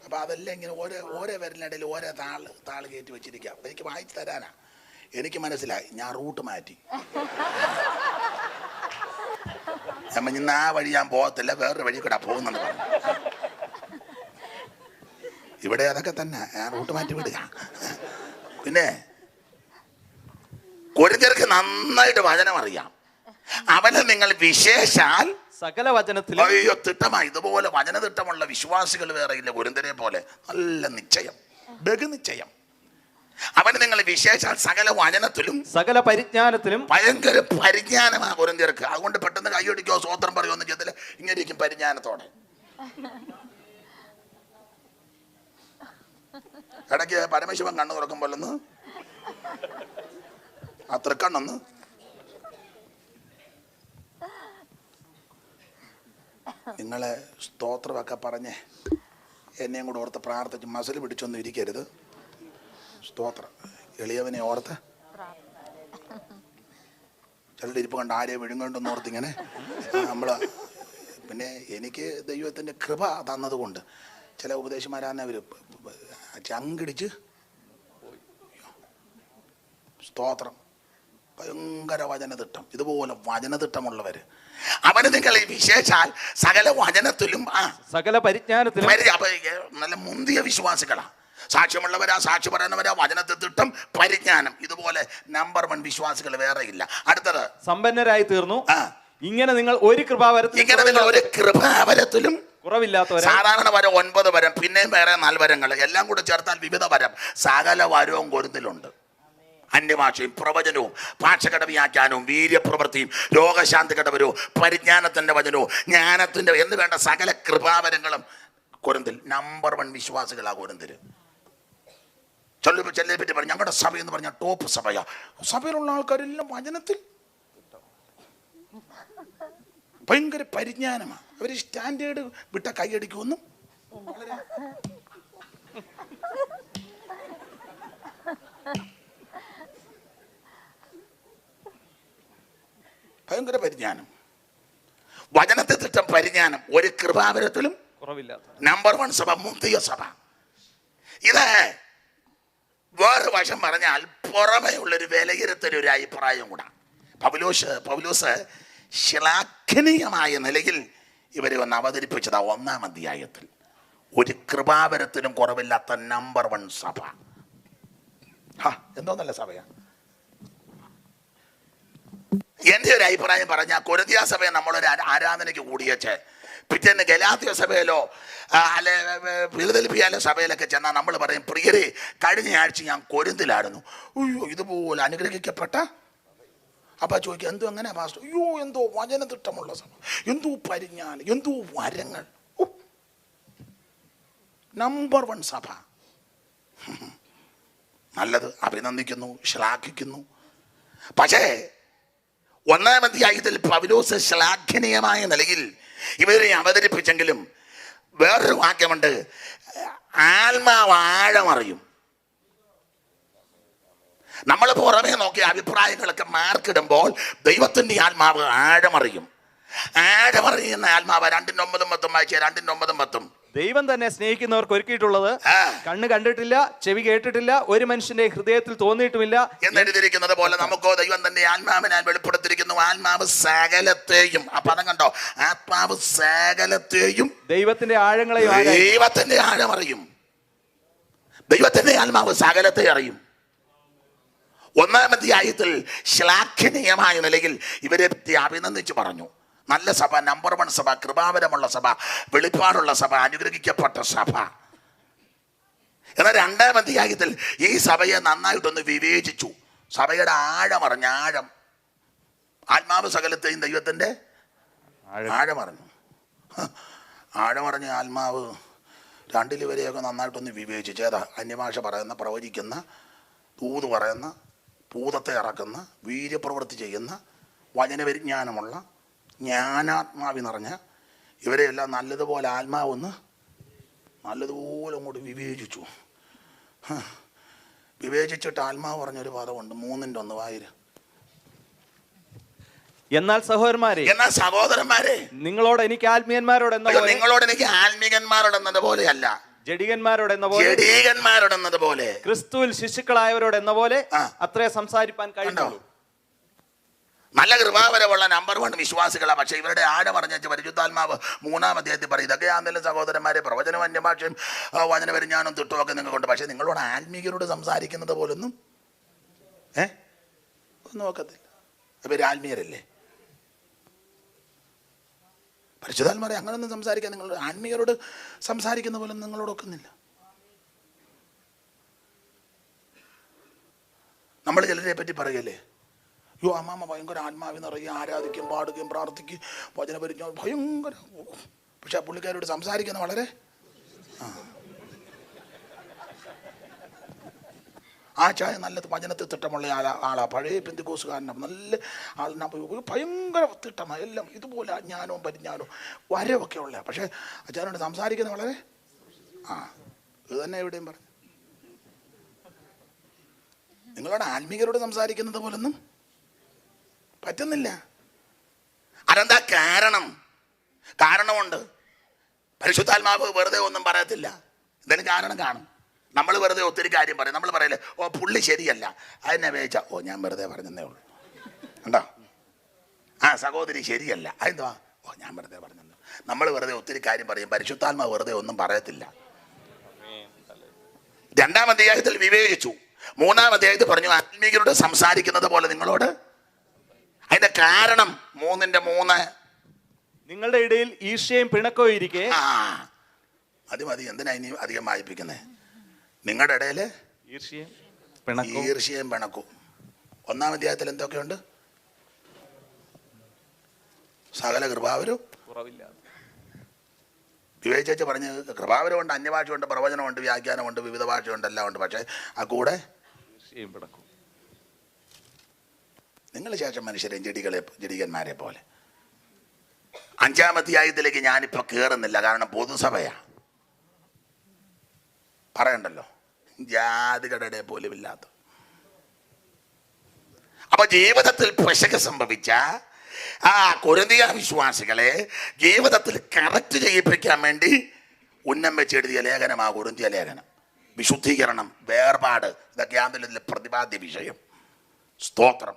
അപ്പം അതെല്ലാം ഇങ്ങനെ ഓരോ വിരലിനിടയിൽ ഓരോ താള് കയറ്റി വെച്ചിരിക്കുക. അപ്പം എനിക്ക് വായിച്ചു തരാനാ. എനിക്ക് മനസ്സിലായി. ഞാൻ റൂട്ട് മാറ്റി. അപ്പം ഇന്ന് ആ വഴി ഞാൻ പോകത്തില്ല, വേറൊരു വഴി കൂടെ പോകുന്നുണ്ട് പറഞ്ഞു. ഇവിടെ അതൊക്കെ തന്നെ, ഞാൻ റൂട്ട് മാറ്റി വിടുക. പിന്നെ കൊരിന്ത്യർക്ക് നന്നായിട്ട് വചനം അറിയാം. അവനെ നിങ്ങൾ വിശേഷാൽ സകല വചനത്തിലും. അയ്യോ തിട്ടമായി. ഇതുപോലെ വചനതിട്ടമുള്ള വിശ്വാസികൾ വേറെ ഇല്ല. കൊരിന്ത്യരെ പോലെ നല്ല നിശ്ചയം, ബഹുനിശ്ചയം. അവന് നിങ്ങൾ വിശേഷാൽ സകല വചനത്തിലും സകല പരിജ്ഞാനത്തിലും. ഭയങ്കര പരിജ്ഞാനമാണ് കൊരിന്ത്യർക്ക്. അതുകൊണ്ട് പെട്ടെന്ന് കൈയൊടിക്കോ സ്വോത്രം പറയുമെന്ന് ചെയ്തില്ല. ഇങ്ങനെ ഇരിക്കും പരിജ്ഞാനത്തോടെ. ഇടയ്ക്ക് പരമശിവൻ കണ്ണു തുറക്കുമ്പോഴൊന്ന് അത്ര കണ്ണൊന്ന് നിങ്ങളെ സ്തോത്രമൊക്കെ പറഞ്ഞ് എന്നെയും കൂടെ ഓർത്ത് പ്രാർത്ഥിച്ച് മസിൽ പിടിച്ചൊന്നും ഇരിക്കരുത്. സ്തോത്രം എളിയവനെ ഓർത്ത്. ചിലരുടെ ഇരിപ്പ് കണ്ട് ആരെയും വിഴുങ്ങണ്ടെന്ന് ഓർത്തിങ്ങനെ നമ്മൾ. പിന്നെ എനിക്ക് ദൈവത്തിൻ്റെ കൃപ തന്നതുകൊണ്ട് ചില ഉപദേശിമാരാണ് അവർ ചങ്കിടിച്ച് സ്തോത്രം ഭയങ്കര വചനതിട്ടം. ഇതുപോലെ വചനതിട്ടമുള്ളവര് അവന് നിങ്ങൾ വിശേഷാൽ സകല വചനത്തിലും സകല പരിജ്ഞാനത്തിലും. നല്ല മുന്തിയ വിശ്വാസികളാ. സാക്ഷ്യമുള്ളവരാ, സാക്ഷി പറയുന്നവരാ, വചനത്തിൽ തിട്ടം, പരിജ്ഞാനം. ഇതുപോലെ നമ്പർ 1 വിശ്വാസികൾ വേറെ ഇല്ല. അടുത്തത് സമ്പന്നരായി തീർന്നു. ഇങ്ങനെ നിങ്ങൾ ഒരു കൃപാവരത്തിലും കുറവില്ലാത്തവർ. സാധാരണ വരം 9 വരം, പിന്നെയും വേറെ 4 വരങ്ങൾ എല്ലാം കൂടെ ചേർത്താൽ വിവിധ വരം. സകല വരവും കൊരിന്തിലുണ്ട്. അന്യഭാഷയും പ്രവചനവും ഭാഷകട വ്യാഖ്യാനവും വീര്യപ്രവൃത്തിയും രോഗശാന്തി കടവരവും പരിജ്ഞാനത്തിന്റെ വചനവും ജ്ഞാനത്തിന്റെ എന്ന് വേണ്ട സകല കൃപാവരങ്ങളും കൊരിന്തിൽ. നമ്പർ 1 വിശ്വാസികളാ കൊരിന്തില്. ചെല്ലിയെ പറ്റി പറഞ്ഞു ഞങ്ങളുടെ സഭ എന്ന് പറഞ്ഞാൽ ടോപ്പ് സഭയാ. സഭയിലുള്ള ആൾക്കാരെല്ലാം വചനത്തിൽ ഭയങ്കര പരിജ്ഞാനമാണ്. അവർ സ്റ്റാൻഡേർഡ് വിട്ട കൈയടിക്കുമെന്നും ഭയങ്കര പരിജ്ഞാനം, വചനത്തെ തിട്ടം, പരിജ്ഞാനം. ഒരു കൃപാവരത്തിലും കുറവില്ലാത്ത നമ്പർ 1 സഭ, മുന്തിയ സഭ. ഇത് വേറെ വശം പറഞ്ഞാൽ പുറമേ ഉള്ളൊരു വിലയിരുത്തലൊരു അഭിപ്രായം കൂടാ. പൗലോസ് ശ്ലാഘനീയമായ നിലയിൽ ഇവരെ ഒന്ന് അവതരിപ്പിച്ചതാ 1-ാം അധ്യായത്തിൽ. ഒരു കൃപാവരത്തിനും കുറവില്ലാത്ത നമ്പർ 1 സഭ. എന്തോ നല്ല സഭയാ. എൻ്റെ ഒരു അഭിപ്രായം പറഞ്ഞാൽ കൊരിന്ത്യ സഭയെ നമ്മളൊരു ആരാധനയ്ക്ക് കൂടിയച്ച് പിറ്റേന്ന് ഗലാത്യ സഭയിലോ അല്ലെ ഫിലദൽഫിയയിലെ സഭയിലൊക്കെ ചെന്നാൽ നമ്മൾ പറയും പ്രിയരെ കഴിഞ്ഞ ആഴ്ച ഞാൻ കൊരിന്തിലായിരുന്നു. അയ്യോ ഇതുപോലെ അനുഗ്രഹിക്കപ്പെട്ട. അപ്പം ചോദിക്കുക എന്തോ എങ്ങനെ പാസ്റ്റർ? അയ്യോ എന്തോ വചനതിട്ടമുള്ള സഭ, എന്തോ പരിജ്ഞാനം, എന്തോ വരങ്ങൾ. നമ്പർ 1 സഭ. നല്ലത്, അഭിനന്ദിക്കുന്നു, ശ്ലാഘിക്കുന്നു. പക്ഷേ 1-ാം അധ്യായത്തിൽ പൗലോസ് ശ്ലാഘനീയമായ നിലയിൽ ഇവരെ അവതരിപ്പിച്ചെങ്കിലും വേറൊരു വാക്യമുണ്ട്, ആത്മാവ് ആഴമറിയും. നമ്മൾ പുറമേ നോക്കിയ അഭിപ്രായങ്ങളൊക്കെ മാർക്കിടുമ്പോൾ ദൈവത്തിൻ്റെ ആത്മാവ് ആഴമറിയും. ആഴമറിയുന്ന ആത്മാവ് 2:9 വായിച്ച 2:9. ദൈവം തന്നെ സ്നേഹിക്കുന്നവർക്ക് ഒരുക്കിയിട്ടുള്ളത് കണ്ണ് കണ്ടിട്ടില്ല, ചെവി കേട്ടിട്ടില്ല, ഒരു മനുഷ്യന്റെ ഹൃദയത്തിൽ തോന്നിയിട്ടുമില്ല എന്നെഴുതിയിരിക്കുന്നത് പോലെ നമുക്കോ ദൈവം തന്നെ ആത്മാവിനാൽ വെളിപ്പെടുത്തിയിരിക്കുന്നു. ആത്മാവ് സകലത്തെയും, ആ പദം കണ്ടോ, ആത്മാവ് സകലത്തെയും, ദൈവത്തിന്റെ ആഴങ്ങളെയും, ദൈവത്തിന്റെ ആഴം അറിയും. ദൈവത്തിന്റെ ആത്മാവ് സകലത്തെ അറിയും. 1-ാം അധ്യായത്തിൽ ശ്ലാഘനീയമായ നിലയിൽ ഇവരെ പറ്റി അഭിനന്ദിച്ച് പറഞ്ഞു. നല്ല സഭ, നമ്പർ 1 സഭ, കൃപാവരമുള്ള സഭ, വെളിപ്പാടുള്ള സഭ, അനുഗ്രഹിക്കപ്പെട്ട സഭ. എന്നാൽ 2-ാം അധ്യായത്തിൽ ഈ സഭയെ നന്നായിട്ടൊന്ന് വിവേചിച്ചു. സഭയുടെ ആഴമറിഞ്ഞ ആഴം, ആത്മാവ് സകലത്തെയും ദൈവത്തിൻ്റെ ആഴമറിഞ്ഞു. ആഴമറിഞ്ഞ ആത്മാവ് 2 വരെയൊക്കെ നന്നായിട്ടൊന്ന് വിവേചിച്ചു. ഏതാ? അന്യഭാഷ പറയുന്ന, പ്രവചിക്കുന്ന, തൂത് പറയുന്ന, ഭൂതത്തെ ഇറക്കുന്ന, വീര്യപ്രവൃത്തി ചെയ്യുന്ന, വചനപരിജ്ഞാനമുള്ള, ജ്ഞാനാത്മാവി നിറഞ്ഞ ഇവരെയെല്ലാം നല്ലതുപോലെ ആത്മാവൊന്ന് നല്ലതുപോലെ അങ്ങോട്ട് വിവേചിച്ചു. വിവേചിച്ചിട്ട് ആത്മാവ് പറഞ്ഞൊരു പദമുണ്ട്, 3-ന്റെ 1 വായിര്. എന്നാൽ സഹോദരന്മാരെ നിങ്ങളോട് എനിക്ക് ആത്മീയന്മാരോടെന്ന പോലെയല്ല, ജഡികന്മാരോടെന്നത് പോലെ, ക്രിസ്തുവിൽ ശിശുക്കളായവരോടെന്ന പോലെ അത്രേ സംസാരിപ്പാൻ കഴിയുള്ളൂ. നല്ല കൃപാവരമുള്ള നമ്പർ 1 വിശ്വാസികളാണ്. പക്ഷെ ഇവരുടെ ആഴമറിഞ്ഞ പരിശുദ്ധാത്മാവ് 3-ാം അധ്യായത്തിൽ പറയും, ഇതൊക്കെ ആണെങ്കിലും സഹോദരന്മാരെ, പ്രവചനം, അന്യഭാഷയും വചനപരിജ്ഞാനം തിട്ടുമൊക്കെ നിങ്ങൾക്കുണ്ട്. പക്ഷെ നിങ്ങളോട് ആത്മീകരോട് സംസാരിക്കുന്നത് പോലൊന്നും ഒന്നും നോക്കത്തില്ല. ഇവർ ആത്മീയരല്ലേ? പരിശുദ്ധാത്മാരെ അങ്ങനൊന്നും സംസാരിക്കാൻ നിങ്ങളോട്, ആത്മീയരോട് സംസാരിക്കുന്ന പോലെ നിങ്ങളോട് ഒക്കുന്നില്ല. നമ്മൾ ചിലരെ പറ്റി പറയല്ലേ, യോ അമ്മാമ്മ ഭയങ്കര ആത്മാവിന്ന് പറയുക, ആരാധിക്കും, പാടുകയും, പ്രാർത്ഥിക്കും, വചനപരിജ്ഞാനം ഭയങ്കര. പക്ഷെ ആ പുള്ളിക്കാരോട് സംസാരിക്കുന്ന വളരെ ആ ചായ നല്ല വചനത്തിൽ തിട്ടമുള്ള ആളാ, പഴയ പെന്തിക്കോസുകാരനാണ്, നല്ല ആളിനാ, ഭയങ്കര തിട്ടമാണ് എല്ലാം. ഇതുപോലെ ജ്ഞാനവും പരിജ്ഞാനവും വരവൊക്കെ ഉള്ള. പക്ഷെ അച്ഛനോട് സംസാരിക്കുന്ന വളരെ ഇത് തന്നെ എവിടെയും പറഞ്ഞു. നിങ്ങളോട് ആത്മീകരോട് സംസാരിക്കുന്നത് പോലൊന്നും പറ്റുന്നില്ല. അതെന്താ കാരണമുണ്ട്. പരിശുദ്ധാത്മാവ് വെറുതെ ഒന്നും പറയത്തില്ല, ഇതിന് കാരണം കാണും. നമ്മൾ വെറുതെ ഒത്തിരി കാര്യം പറയും. നമ്മൾ പറയില്ലേ, ഓ പുള്ളി ശരിയല്ല, അതിനെ വേവിച്ച, ഓ ഞാൻ വെറുതെ പറഞ്ഞതേ ഉള്ളൂ, ഉണ്ടോ? സഹോദരി ശരിയല്ല, അതെന്താ, ഓ ഞാൻ വെറുതെ പറഞ്ഞത്. നമ്മൾ വെറുതെ ഒത്തിരി കാര്യം പറയും, പരിശുദ്ധാത്മാവ് വെറുതെ ഒന്നും പറയത്തില്ല. 2-ാം അധ്യായത്തിൽ വിവേചിച്ചു. 3-ാം അധ്യായത്തിൽ പറഞ്ഞു ആത്മീകരോട് സംസാരിക്കുന്നത് പോലെ നിങ്ങളോട്. അതിന്റെ കാരണം 3-ന്റെ 3, നിങ്ങളുടെ ഇടയിൽ ഈർഷ്യയും പിണക്കവും ഇരിക്കെ. മതി, എന്തിനാ ഇനി അധികം വായിപ്പിക്കുന്നേ? നിങ്ങളുടെ ഇടയിൽ ഈർഷ്യയും പിണക്കവും. 1-ാം അധ്യായത്തിൽ എന്തൊക്കെയുണ്ട്? സകല കൃപാവരും വിവേചിച്ച് പറഞ്ഞ്, കൃപാവരമുണ്ട്, അന്യഭാഷയുണ്ട്, പ്രവചനമുണ്ട്, വ്യാഖ്യാനമുണ്ട്, വിവിധ ഭാഷയുണ്ട്, എല്ലാം ഉണ്ട്. പക്ഷെ ആ കൂടെ നിങ്ങൾ ശേഷം മനുഷ്യരെ ജഡികന്മാരെ പോലെ. 5-ാം അധ്യായത്തിലേക്ക് ഞാനിപ്പോൾ കയറുന്നില്ല, കാരണം പൊതുസഭയാണ്, പറയണ്ടല്ലോ, ജാതികളുടെ പോലും ഇല്ലാത്ത. അപ്പൊ ജീവിതത്തിൽ പിശക് സംഭവിച്ച ആ കൊരിന്തിയ വിശ്വാസികളെ ജീവിതത്തിൽ കറക്റ്റ് ചെയ്യിപ്പിക്കാൻ വേണ്ടി ഉന്നം വെച്ചെഴുതിയ ലേഖനമാ കൊരിന്തിയ ലേഖനം. വിശുദ്ധീകരണം, വേർപാട്, ഇതൊക്കെയാണ് ഇതിലെ പ്രതിപാദ്യ വിഷയം. സ്തോത്രം.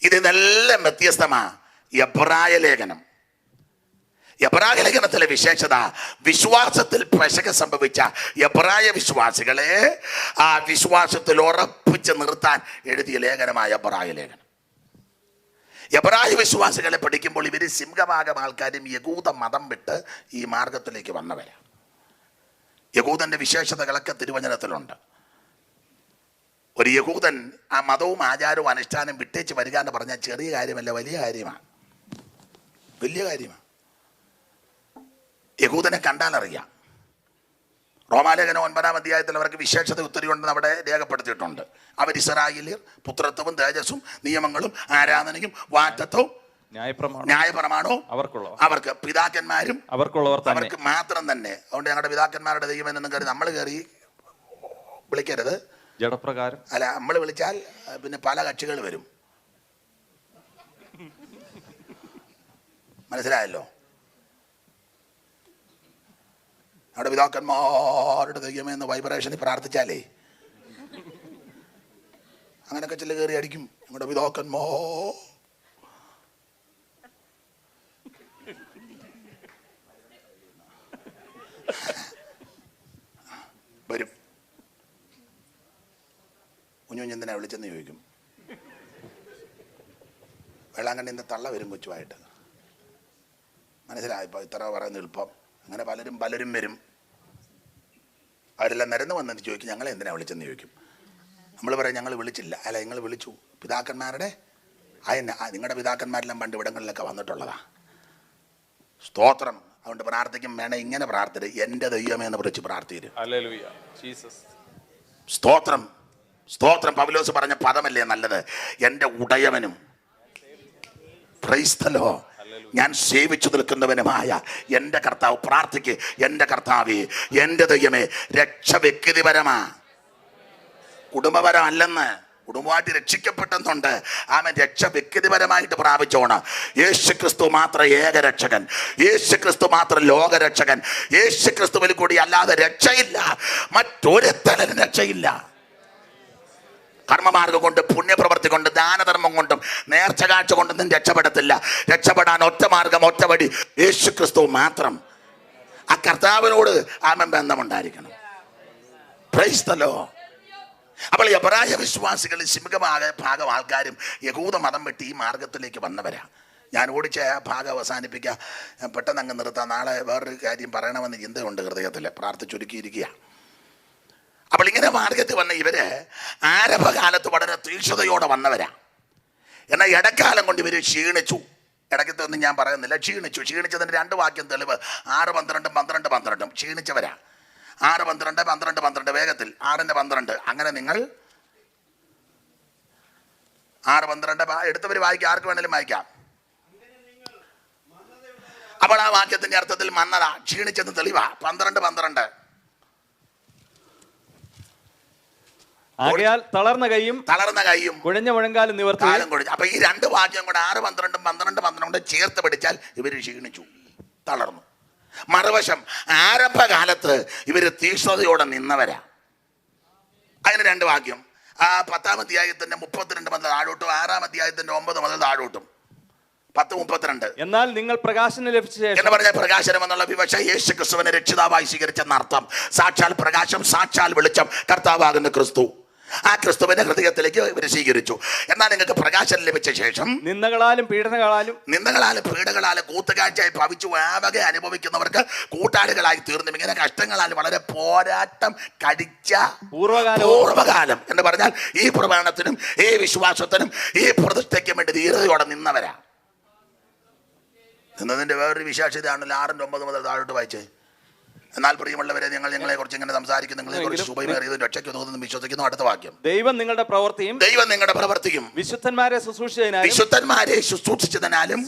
ഇതിനെല്ലാം വ്യത്യസ്തമാ എബ്രായ ലേഖനം. എബ്രായ ലേഖനത്തിലെ വിശേഷത, വിശ്വാസത്തിൽ പിശക് സംഭവിച്ച എബ്രായ വിശ്വാസികളെ ആ വിശ്വാസത്തിൽ ഉറപ്പിച്ച് നിർത്താൻ എഴുതിയ ലേഖനമായ എബ്രായ ലേഖനം. എബ്രായ വിശ്വാസികളെ പഠിക്കുമ്പോൾ ഇവർ സിംഹഭാഗം ആൾക്കാരും യഹൂദ മതം വിട്ട് ഈ മാർഗത്തിലേക്ക് വന്നവരാണ്. യഹൂദന്റെ വിശേഷതകളൊക്കെ തിരുവചനത്തിലുണ്ട്. ഒരു യഹൂദൻ ആ മതവും ആചാരവും അനുഷ്ഠാനം വിട്ടേച്ച് വരിക എന്ന് പറഞ്ഞാൽ ചെറിയ കാര്യമല്ല, വലിയ കാര്യമാണ്. യഹൂദനെ കണ്ടാൽ അറിയാം. റോമാലേഖനം 9-ാം അധ്യായത്തിൽ അവർക്ക് വിശേഷത ഒത്തിരി ഉണ്ടെന്ന് അവിടെ രേഖപ്പെടുത്തിയിട്ടുണ്ട്. അവർ ഇസ്രായേലിയർ പുത്രത്വവും തേജസ്സും നിയമങ്ങളും ആരാധനയും വാറ്റത്വവും ന്യായപ്രമാണവും അവർക്ക് പിതാക്കന്മാരും അവർക്ക് മാത്രം തന്നെ. അതുകൊണ്ട് ഞങ്ങളുടെ പിതാക്കന്മാരുടെ ദൈവം എന്നും കയറി നമ്മൾ കയറി വിളിക്കരുത്. ജഡപ്രകാരം അല്ല, നമ്മൾ വിളിച്ചാൽ പിന്നെ പല കക്ഷികൾ വരും. മനസ്സിലായല്ലോ? നമ്മുടെ പിതാക്കന്മാരുടെ ദൈവമെന്ന് വൈബ്രേഷനിൽ പ്രാർത്ഥിച്ചാലേ അങ്ങനൊക്കെ ചില കയറി അടിക്കും. ഞങ്ങളുടെ പിതാക്കന്മാ വരും. കുഞ്ഞു എന്തിനാ വിളിച്ചെന്ന് ചോദിക്കും. വേളാങ്കണ്ണിൻ്റെ തള്ള വരും കൊച്ചുമായിട്ട്. മനസ്സിലായപ്പോൾ ഇത്ര പറയുന്ന എളുപ്പം. അങ്ങനെ പലരും വരും. അവരെല്ലാം നിരന്ന് വന്നെന്ന് ചോദിക്കും, ഞങ്ങളെ എന്തിനാ വിളിച്ചെന്ന് ചോദിക്കും. നമ്മൾ പറയും ഞങ്ങൾ വിളിച്ചില്ല. അല്ല, നിങ്ങൾ വിളിച്ചു. പിതാക്കന്മാരുടെ നിങ്ങളുടെ പിതാക്കന്മാരെല്ലാം പണ്ട് ഇവിടങ്ങളിലൊക്കെ വന്നിട്ടുള്ളതാ. സ്തോത്രം. അതുകൊണ്ട് പ്രാർത്ഥിക്കും വേണേ ഇങ്ങനെ പ്രാർത്ഥിക്കും, എൻ്റെ ദൈവമേ എന്ന് വിളിച്ച് പ്രാർത്ഥിക്കും. സ്തോത്രം, സ്തോത്രം. പൗലോസ് പറഞ്ഞ പദമല്ലേ നല്ലത്, എൻ്റെ ഉടയവനും ക്രൈസ്തലോ ഞാൻ സേവിച്ചു നിൽക്കുന്നവനുമായ എൻ്റെ കർത്താവ്. പ്രാർത്ഥിക്ക്, എൻ്റെ കർത്താവേ, എൻ്റെ ദൈവമേ. രക്ഷ വ്യക്തിപരമാ, കുടുംബപരമല്ലെന്ന്. കുടുംബമായിട്ട് രക്ഷിക്കപ്പെട്ടെന്നുണ്ട്. ആമേൻ. രക്ഷ വ്യക്തിപരമായിട്ട് പ്രാപിച്ചോണം. യേശു ക്രിസ്തു മാത്രം ഏകരക്ഷകൻ, യേശു ക്രിസ്തു മാത്രം ലോകരക്ഷകൻ. യേശു ക്രിസ്തുവിൽ കൂടി അല്ലാതെ രക്ഷയില്ല, മറ്റൊരുത്തനും രക്ഷയില്ല. കർമ്മമാർഗം കൊണ്ട്, പുണ്യപ്രവൃത്തി കൊണ്ട്, ദാനധർമ്മം കൊണ്ടും നേർച്ച കാഴ്ച കൊണ്ടൊന്നും രക്ഷപ്പെടത്തില്ല. രക്ഷപ്പെടാൻ ഒറ്റ മാർഗം, ഒറ്റ വഴി, യേശു ക്രിസ്തു മാത്രം. ആ കർത്താവിനോട് ആമേൻ ബന്ധമുണ്ടായിരിക്കണം. Praise the Lord. അപ്പോൾ എബ്രായ വിശ്വാസികളിൽ ഭാഗം ആൾക്കാരും യഹൂദ മതം വിട്ട് ഈ മാർഗത്തിലേക്ക് വന്നവരാ. ഞാൻ ഓടിച്ച ആ ഭാഗം അവസാനിപ്പിക്കുക, പെട്ടെന്ന് അങ്ങ് നിർത്താം. നാളെ വേറൊരു കാര്യം പറയണമെന്ന് ചിന്തയുണ്ട് ഹൃദയത്തിൽ, പ്രാർത്ഥിച്ചൊരുക്കിയിരിക്കുക. അപ്പോൾ ഇങ്ങനെ മാർഗത്തിൽ വന്ന ഇവര് ആരംഭകാലത്ത് വളരെ തീക്ഷണതയോടെ വന്നവരാ. എന്നാൽ ഇടക്കാലം കൊണ്ട് ഇവർ ക്ഷീണിച്ചു. ഇടയ്ക്കത്തൊന്നും ഞാൻ പറയുന്നില്ല, ക്ഷീണിച്ചതിന് 2 വാക്യം തെളിവ്. 6, 12, 12, 12 ക്ഷീണിച്ചവരാ. 6, 12, 12, 12 വേഗത്തിൽ 6ന്റെ 12. അങ്ങനെ നിങ്ങൾ 6, 12 എടുത്തവർ വായിക്കാം, ആർക്ക് വേണേലും വായിക്കാം. അപ്പോൾ ആ വാക്യത്തിന്റെ അർത്ഥത്തിൽ മന്നത, ക്ഷീണിച്ചെന്ന് തെളിവാ. 12, 12 ആകയാൽ തളർന്ന കൈയും കുഴഞ്ഞ മുഴങ്കാലും നിവർത്തി. അപ്പൊ ഈ 2 വാക്യം കൂടെ 6, 12, 12, 12 ചേർത്ത് പിടിച്ചാൽ ഇവർ ക്ഷീണിച്ചു, തളർന്നു. മറുവശം ആരംഭകാലത്ത് ഇവര് തീക്ഷ്ണതയോടെ നിന്നവരാ. അതിന് 2 വാക്യം. 10-ാം അധ്യായത്തിന്റെ 32 മുതൽ താഴോട്ടും 6-ാം അധ്യായത്തിന്റെ 9 മുതൽ താഴോട്ടും 10:32. എന്നാൽ നിങ്ങൾ പ്രകാശനം ലഭിച്ച ശേഷം എന്ന് പറഞ്ഞ പ്രകാശനം എന്നുള്ള വിവക്ഷ യേശു ക്രിസ്തുവിനെ രക്ഷിതാവായി സ്വീകരിച്ചെന്നർത്ഥം. സാക്ഷാൽ പ്രകാശം, സാക്ഷാൽ വെളിച്ചം, കർത്താവാകുന്ന ക്രിസ്തു. ആ ക്രിസ്തുവിനെ ഹൃദയത്തിലേക്ക് ഇവർ സ്വീകരിച്ചു. എന്നാൽ നിങ്ങൾക്ക് പ്രകാശനം ലഭിച്ച ശേഷം നിന്ദകളാലും പീഡനങ്ങളാലും കൂത്തുകാഴ്ചയായി ഭവിച്ചു ആവകെ അനുഭവിക്കുന്നവർക്ക് കൂട്ടാളികളായി തീർന്നു. ഇങ്ങനെ കഷ്ടങ്ങളാൽ വളരെ പോരാട്ടം കഴിച്ച പൂർവ്വകാലം എന്ന് പറഞ്ഞാൽ ഈ പ്രമാണത്തിനും ഈ വിശ്വാസത്തിനും ഈ പ്രതിഷ്ഠയ്ക്കും വേണ്ടി ധീരതയോടെ നിന്നവരാ. നിന്നതിന്റെ വേറൊരു വിശേഷതയാണല്ലോ 6-ന്റെ 9 മുതൽ താഴോട്ട് വായിച്ചേ. എന്നാൽ പ്രിയമുള്ളവരെ, ഞങ്ങളെ കുറിച്ച് ഇങ്ങനെ സംസാരിക്കുന്നു, നിങ്ങളെ കുറിച്ച് ശുഭമേറിയതും രക്ഷയ്ക്ക് തോന്നുന്നു വിശ്വസിക്കുന്നു. അടുത്ത വാക്യം. ദൈവം നിങ്ങളുടെ പ്രവൃത്തിയും വിശുദ്ധന്മാരെ ശുശ്രൂഷിച്ചതിനാലും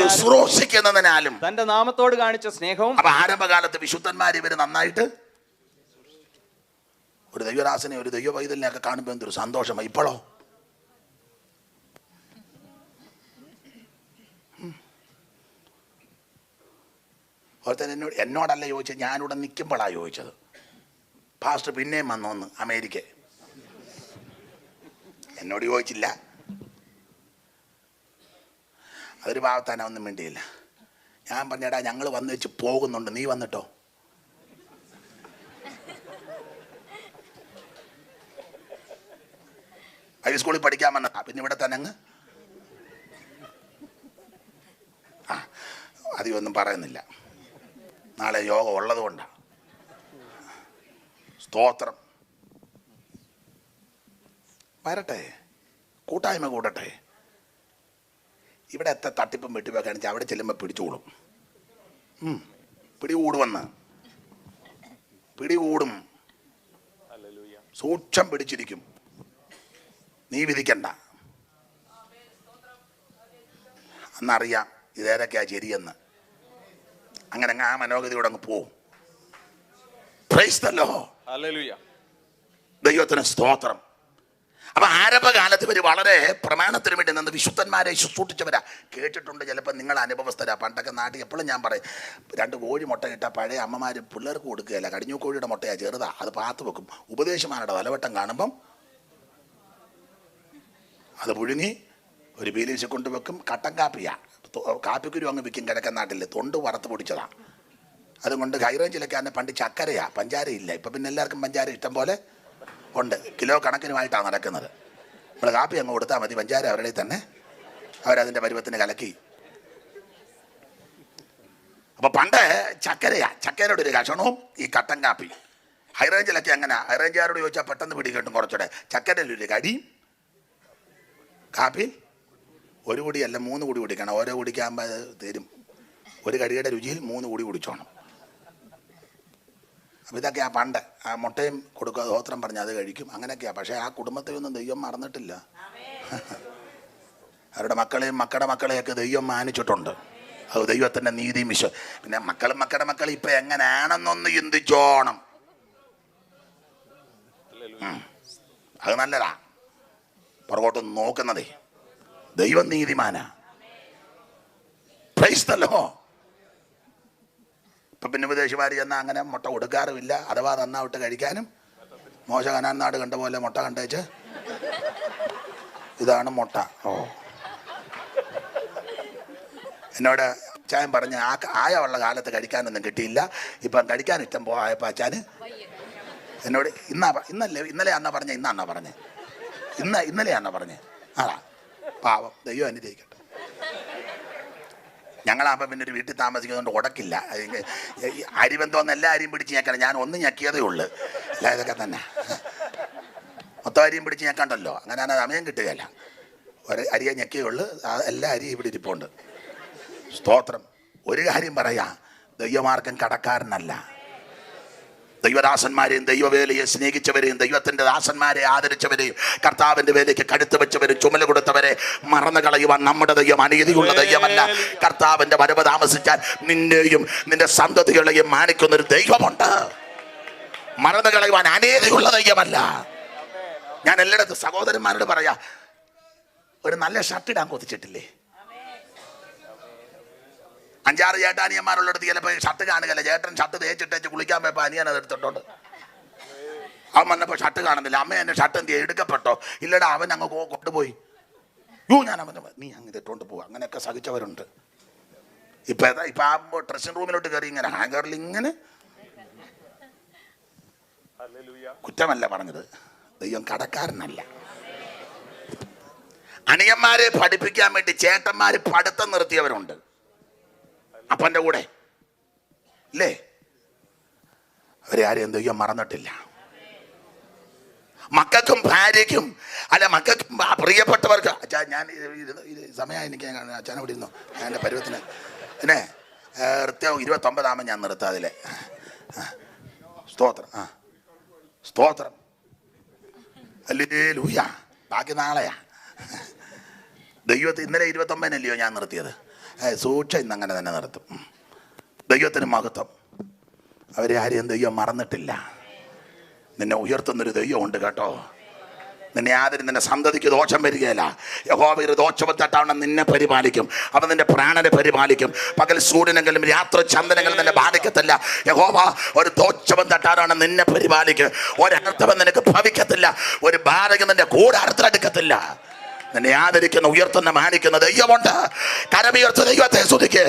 ശുശ്രൂഷിക്കുന്നതിനാലും തന്റെ നാമത്തോട് കാണിച്ച സ്നേഹവും. അപ്പൊ ആരംഭകാലത്ത് വിശുദ്ധന്മാരെ ഇവര് നന്നായിട്ട്, ഒരു ദൈവദാസനെ ഒരു ദൈവ പൈതലിനെ ഒക്കെ കാണുമ്പോൾ എന്തൊരു സന്തോഷമായി. ഇപ്പോഴോ ഒരുത്തൻ എന്നോടല്ല ചോദിച്ചത്, ഞാനിവിടെ നിൽക്കുമ്പോഴാണ് ചോദിച്ചത്. ഫാസ്റ്റ് പിന്നെയും വന്നോന്ന് അമേരിക്ക. എന്നോട് ചോദിച്ചില്ല. അതൊരു ഭാഗത്താനാ ഒന്നും വേണ്ടിയില്ല. ഞാൻ പറഞ്ഞേടാ ഞങ്ങൾ വന്ന് വെച്ച് പോകുന്നുണ്ട്, നീ വന്നിട്ടോ. ഹൈസ്കൂളിൽ പഠിക്കാൻ വന്ന പിന്നെ ഇവിടെ തന്നെ അങ്ങ് അധികമൊന്നും പറയുന്നില്ല. നാളെ യോഗം ഉള്ളത് കൊണ്ടാണ്. സ്തോത്രം. വരട്ടെ, കൂട്ടായ്മ കൂടട്ടെ. ഇവിടെ എത്ര തട്ടിപ്പും വെട്ടിപ്പൊക്കെ കാണിച്ചാൽ അവിടെ ചെല്ലുമ്പോൾ പിടിച്ചുകൂടും. പിടികൂടും, സൂക്ഷം പിടിച്ചിരിക്കും. നീ വിധിക്കണ്ട. അന്നറിയാം ഇതേതൊക്കെയാ ശരിയെന്ന്. അങ്ങനെ ആ മനോഗതിയോടെ അങ്ങ് പോവും. Price the Lord. ഹല്ലേലൂയ. ദൈവത്തിന് സ്തോത്രം. അപ്പൊ ആരംഭകാലത്ത് ഇവർ വളരെ പ്രമാണത്തിന് വേണ്ടി നിന്ന് വിശുദ്ധന്മാരെ ശുശ്രൂഷിച്ചവരാ. കേട്ടിട്ടുണ്ട് ചിലപ്പോൾ നിങ്ങൾ അനുഭവസ്ഥരാ. പണ്ടൊക്കെ നാട്ടിൽ എപ്പോഴും ഞാൻ പറയും, 2 കോഴി മുട്ട ഇട്ടാൽ പഴയ അമ്മമാർ പിള്ളേർക്ക് കൊടുക്കുകയല്ല, കടിഞ്ഞൂ കോഴിയുടെ മുട്ടയാ ചെറുതാ, അത് പാത്ത് വെക്കും. ഉപദേശമാരുടെ തലവട്ടം കാണുമ്പം അത് പുഴുങ്ങി ഒരു പീലീസ് കൊണ്ടുവെക്കും. കട്ടൻ കാപ്പിയാ, കാപ്പിക്കുരു അങ്ങ് വിൽക്കും. കിഴക്കൻ നാട്ടിൽ തൊണ്ട് വറുത്ത് പൊടിച്ചതാ. അതുകൊണ്ട് ഹൈറേഞ്ചിലൊക്കെ അന്നെ പണ്ട് ചക്കരയാ, പഞ്ചാരയില്ല. ഇപ്പം പിന്നെ എല്ലാവർക്കും പഞ്ചാര ഇഷ്ടം പോലെ ഉണ്ട്, കിലോ കണക്കിനുമായിട്ടാണ് നടക്കുന്നത്. നമ്മൾ കാപ്പി അങ്ങ് കൊടുത്താൽ മതി, പഞ്ചാര അവരുടെ തന്നെ അവരതിൻ്റെ പരുവത്തിന് കലക്കി. അപ്പോൾ പണ്ട് ചക്കരയുടെ ഒരു കഷണവും ഈ കട്ടൻ കാപ്പി. ഹൈറേഞ്ചിലൊക്കെ അങ്ങനെ, ഹൈറേഞ്ചുകാരോട് ചോദിച്ചാൽ പെട്ടെന്ന് പിടി കിട്ടും കുറച്ചുകൂടെ. ചക്കരയിലൊരു കടി, കാപ്പി 1 കുടിയല്ല 3 കുടി കുടിക്കണം. ഓരോ കുടിക്കാകുമ്പോൾ അത് തരും. ഒരു കടിയുടെ രുചിയിൽ 3 കുടി കുടിച്ചോണം. അപ്പോൾ ഇതൊക്കെയാ പണ്ട്. ആ മുട്ടയും കൊടുക്കുക, സ്തോത്രം പറഞ്ഞ് അത് കഴിക്കും, അങ്ങനെയൊക്കെയാണ്. പക്ഷേ ആ കുടുംബത്തെ ഒന്നും ദൈവം മറന്നിട്ടില്ല. അവരുടെ മക്കളെയും മക്കളുടെ മക്കളെയൊക്കെ ദൈവം മാനിച്ചിട്ടുണ്ട്. അത് ദൈവത്തിൻ്റെ നീതി പിന്നെ മക്കളുടെ മക്കൾ ഇപ്പം എങ്ങനെയാണെന്നൊന്ന് ചിന്തിച്ചോണം. അത് നല്ലതാ. പുറകോട്ട് നോക്കുന്നതേ ദൈവം നീതിമാനാ. Price the Lord. ഇപ്പം പിന്നെ വിദേശിമാർ ചെന്നാൽ അങ്ങനെ മുട്ട കൊടുക്കാറുമില്ല. അഥവാ നന്നാവിട്ട് കഴിക്കാനും. മോശ കനാൻ നാട് കണ്ട പോലെ മുട്ട കണ്ടേച്ച് ഇതാണ് മുട്ട. ഓ, എന്നോട് അച്ചായൻ പറഞ്ഞ് ആയുള്ള കാലത്ത് കഴിക്കാനൊന്നും കിട്ടിയില്ല, ഇപ്പം കഴിക്കാൻ ഇഷ്ടം പോയപ്പോൾ അച്ചാന് എന്നോട് ഇന്നലെയാന്നാ പറഞ്ഞേ ഇന്നലെയാന്നാ പറഞ്ഞേ. ആടാ പാവം, ദൈവം അനുഗ്രഹിക്കട്ടെ. ഞങ്ങളാകുമ്പോൾ പിന്നെ ഒരു വീട്ടിൽ താമസിക്കുന്നതുകൊണ്ട് ഉടക്കില്ല. അരിബന്ധമെന്ന് എല്ലാ അരിയും പിടിച്ച് ഞെക്കണം. ഞാൻ ഒന്ന് ഞെക്കിയതേ ഉള്ളൂ. അല്ല ഇതൊക്കെ തന്നെ മൊത്തം അരിയും പിടിച്ച് ഞെക്കണ്ടല്ലോ, അങ്ങനെ സമയം കിട്ടുകയല്ല. ഒരു അരിയെ ഞെക്കിയുള്ളൂ, എല്ലാ അരിയും ഇവിടെ ഇരിപ്പുണ്ട്. സ്തോത്രം. ഒരു കാര്യം പറയാം, ദൈവമാർഗം കടക്കാരനല്ല. ദൈവദാസന്മാരെയും ദൈവവേലയെ സ്നേഹിച്ചവരെയും ദൈവത്തിൻ്റെ ദാസന്മാരെ ആദരിച്ചവരെയും കർത്താവിൻ്റെ വേലയ്ക്ക് കഴുത്ത് വെച്ചവരും ചുമല് കൊടുത്തവരെ മറന്നു കളയുവാൻ നമ്മുടെ ദൈവം അനീതിയുള്ള ദൈവമല്ല. കർത്താവിൻ്റെ വരവ് താമസിച്ചാൽ നിന്നെയും നിന്റെ സന്തതികളെയും മാനിക്കുന്നൊരു ദൈവമുണ്ട്. മറന്നു കളയുവാൻ അനീതിയുള്ള ദൈവമല്ല. ഞാൻ എല്ലായിടത്തും സഹോദരന്മാരോട് പറയാ, ഒരു നല്ല ഷർട്ട് ഇടാൻ കൊതിച്ചിട്ടില്ലേ? 5-6 ചേട്ടാനിയന്മാരുള്ളടത്ത് ചിലപ്പോൾ ഷർട്ട് കാണുകയല്ല. ചേട്ടൻ ഷർട്ട് തേച്ചിട്ടേച്ച് കുളിക്കാൻ പോയപ്പോൾ അനിയൻ അത് എടുത്തിട്ടുണ്ട്. അവൻ വന്നപ്പോൾ ഷർട്ട് കാണുന്നില്ല. അമ്മ എൻ്റെ ഷർട്ട് എന്ത് എടുക്കപ്പെട്ടോ? ഇല്ലടാ, അവൻ അങ്ങ് കൊണ്ടുപോയി. ഞാൻ അവൻ്റെ നീ അങ്ങ് ഇട്ടുകൊണ്ട് പോവുക. അങ്ങനെയൊക്കെ സഹിച്ചവരുണ്ട്. ഇപ്പം ആ ഡ്രസ്സിംഗ് റൂമിലോട്ട് കയറി ഇങ്ങനെ ഹാങ്കറിൽ ഇങ്ങനെ. കുറ്റമല്ല പറഞ്ഞത്, ദൈവം കടക്കാരനല്ല. അനിയന്മാരെ പഠിപ്പിക്കാൻ വേണ്ടി ചേട്ടന്മാർ പഠിത്തം നിർത്തിയവരുണ്ട് അപ്പൻ്റെ കൂടെ, ഇല്ലേ? അവരെ ആരെയും ദൈവം മറന്നിട്ടില്ല. മക്കൾക്കും ഭാര്യയ്ക്കും അല്ല മക്കൾക്കും പ്രിയപ്പെട്ടവർക്ക്. അച്ഛാ ഞാൻ സമയം എനിക്ക് അച്ഛനെ ഇവിടെ ഇരുന്നു. ഞാൻ എൻ്റെ പരുവത്തിന് പിന്നെ കൃത്യം 29 ഞാൻ നിർത്താം അതിലെ. സ്തോത്രം. സ്തോത്രം. ഹല്ലേലൂയ. ബാക്കി നാളെയാ. ദൈവത്തെ ഇന്നലെ 29 ഞാൻ നിർത്തിയത്. സൂക്ഷിച്ച് ഇന്നങ്ങനെ തന്നെ നിർത്തും. ദൈവത്തിന് മഹത്വം. അവരെ ആരെയും ദൈവം മറന്നിട്ടില്ല. നിന്നെ ഉയർത്തുന്നൊരു ദൈവമുണ്ട് കേട്ടോ. നിന്നെ ആദരി നിന്റെ സന്തതിക്ക് ദോഷം വരികയില്ല. യഹോവ ഒരു ദോഷവും തട്ടാവണം നിന്നെ പരിപാലിക്കും. അവൻ നിന്റെ പ്രാണനെ പരിപാലിക്കും. പകൽ സൂര്യനെങ്കിലും രാത്രി ചന്ദ്രനെങ്കിലും നിന്നെ ബാധിക്കത്തില്ല. യഹോവ ഒരു ദോഷവും തട്ടാറാണ് നിന്നെ പരിപാലിക്കും. ഒരർത്ഥവും നിനക്ക് ഭവിക്കത്തില്ല. ഒരു ബാധകം നിന്റെ കൂടെ അർത്ഥമെടുക്കത്തില്ല. നിന്നെ ആദരിക്കുന്ന ഉയർത്തുന്ന മാനിക്കുന്ന ദൈവമുണ്ട്. കരമുയർത്ത ദൈവത്തെ സ്തുതിക്ക്.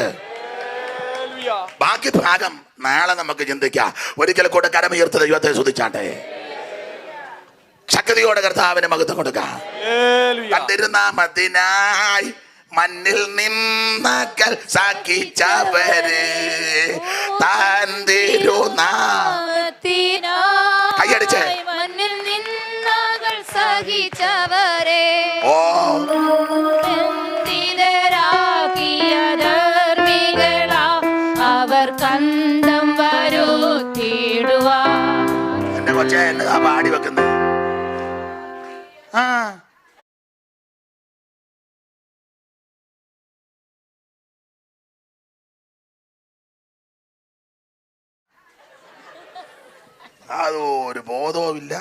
ബാക്കി ഭാഗം നാളെ നമുക്ക് ചിന്തിക്കാം. ഒരിക്കൽ കൂടെ കരമുയർത്ത ദൈവത്തെ സ്തുതിച്ചാട്ടെ. ശക്തിയോടെ കർത്താവിന് മഹത്വം കൊടുക്കാം. തിരുനാമത്തിനായി മണ്ണിൽ നിന്നകൽ സഹിച്ചവരെ താൻ തിരുനാമത്തിനായി കൈയടിച്ചേ മണ്ണിൽ നിന്നകൽ സഹിച്ചവരെ അവർ കണ്ടം വരുത്തിടുവാ. എന്റെ കൊച്ചേ എന്നതാ പാടി വെക്കുന്നത്? അതൊരു ബോധവുമില്ല.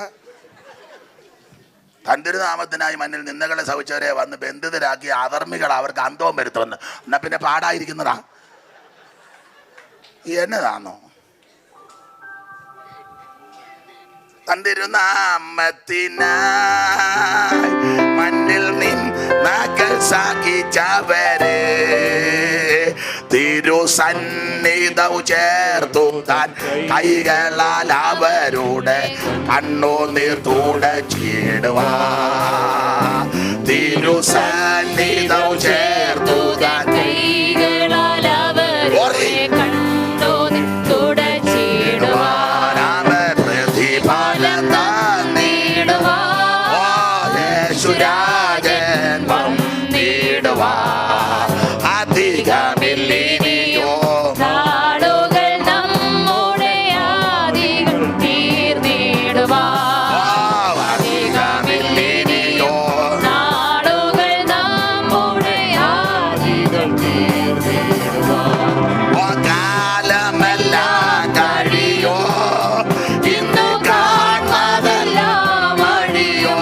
തന്തിരുനാമത്തിനായി മണ്ണിൽ നിന്നകളെ സഹിച്ചവരെ വന്ന് ബന്ധിതരാക്കി അധർമ്മികൾ അവർക്ക് അന്തവും വരുത്തുമെന്ന്. എന്നാ പിന്നെ പാടായിരിക്കുന്നതാ എന്നതാണോ? തന്തിരുനാമത്തിനായി മണ്ണിൽ നിന്നകൾ സഹിച്ചവരെ തിരുസന്നിധി സന്നിധൗ ചേർത്തു താൻ കൈകളാൽ അവരുടെ കണ്ണുനീർ തുടച്ചിടുവാ. തിരുസന്നിധൗ ചേർത്തു താൻ കൈകളാൽ അവരുടെ കണ്ണുനീർ തുടച്ചിടുവാൻ അവൻ പ്രതിഫലം തന്നിടുവാൻ. യേശുരാജൻ വന്നിടുവാൻ. അധികമില്ലിനിയോ നാളുകൾ നമ്മുടെ ആദികൾ തീർന്നിടുവാൻ. അധികമില്ലിനിയോ നാളുകൾ നമ്മുടെ ആദികൾ തീർന്നിടുവാൻ. കാലമെല്ലാം കഴിയോ ഇന്നു കാണുന്നതെല്ലാം വഴിയോ.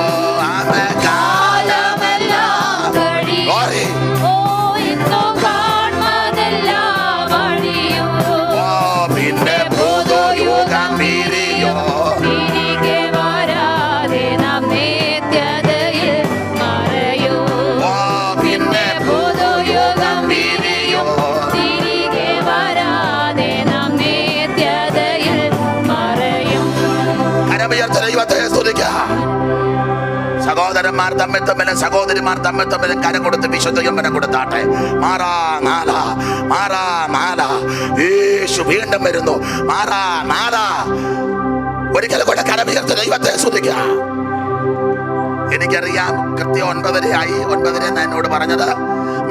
അവൻ കാലമെല്ലാം കഴിയും. ഓ, ഇന്നു കാണുന്നതെല്ലാം വഴിയോ. പിന്നെ പുതുയുഗം വിരിയോ. തിരികെ വരാതെ നാം നിത്യതയിൽ മറയോ. പിന്നെ പുതുയുഗം വിരിയോ. തിരികെ വരാതെ നാം നിത്യതയിൽ മറയും. കരമുയർത്തി ദൈവത്തെ സ്തുതിക്കാം. സഹോദരന്മാർ തമ്മിൽ സഹോദരിമാർ തമ്മിൽ കരം കൊടുത്ത് വിശുദ്ധ ചുംബനം കൊടുത്താട്ടെ. മാറാ മാല, മാറാ മാല. യേശു വീണ്ടും വരുന്നു. മാറാ മാല. ഒരിക്കലും കൂടെ കരമുയർത്തി ദൈവത്തെ സ്തുതിക്കാം. എനിക്കറിയാം കൃത്യം 9:30 9:30 എന്നോട് പറഞ്ഞത്.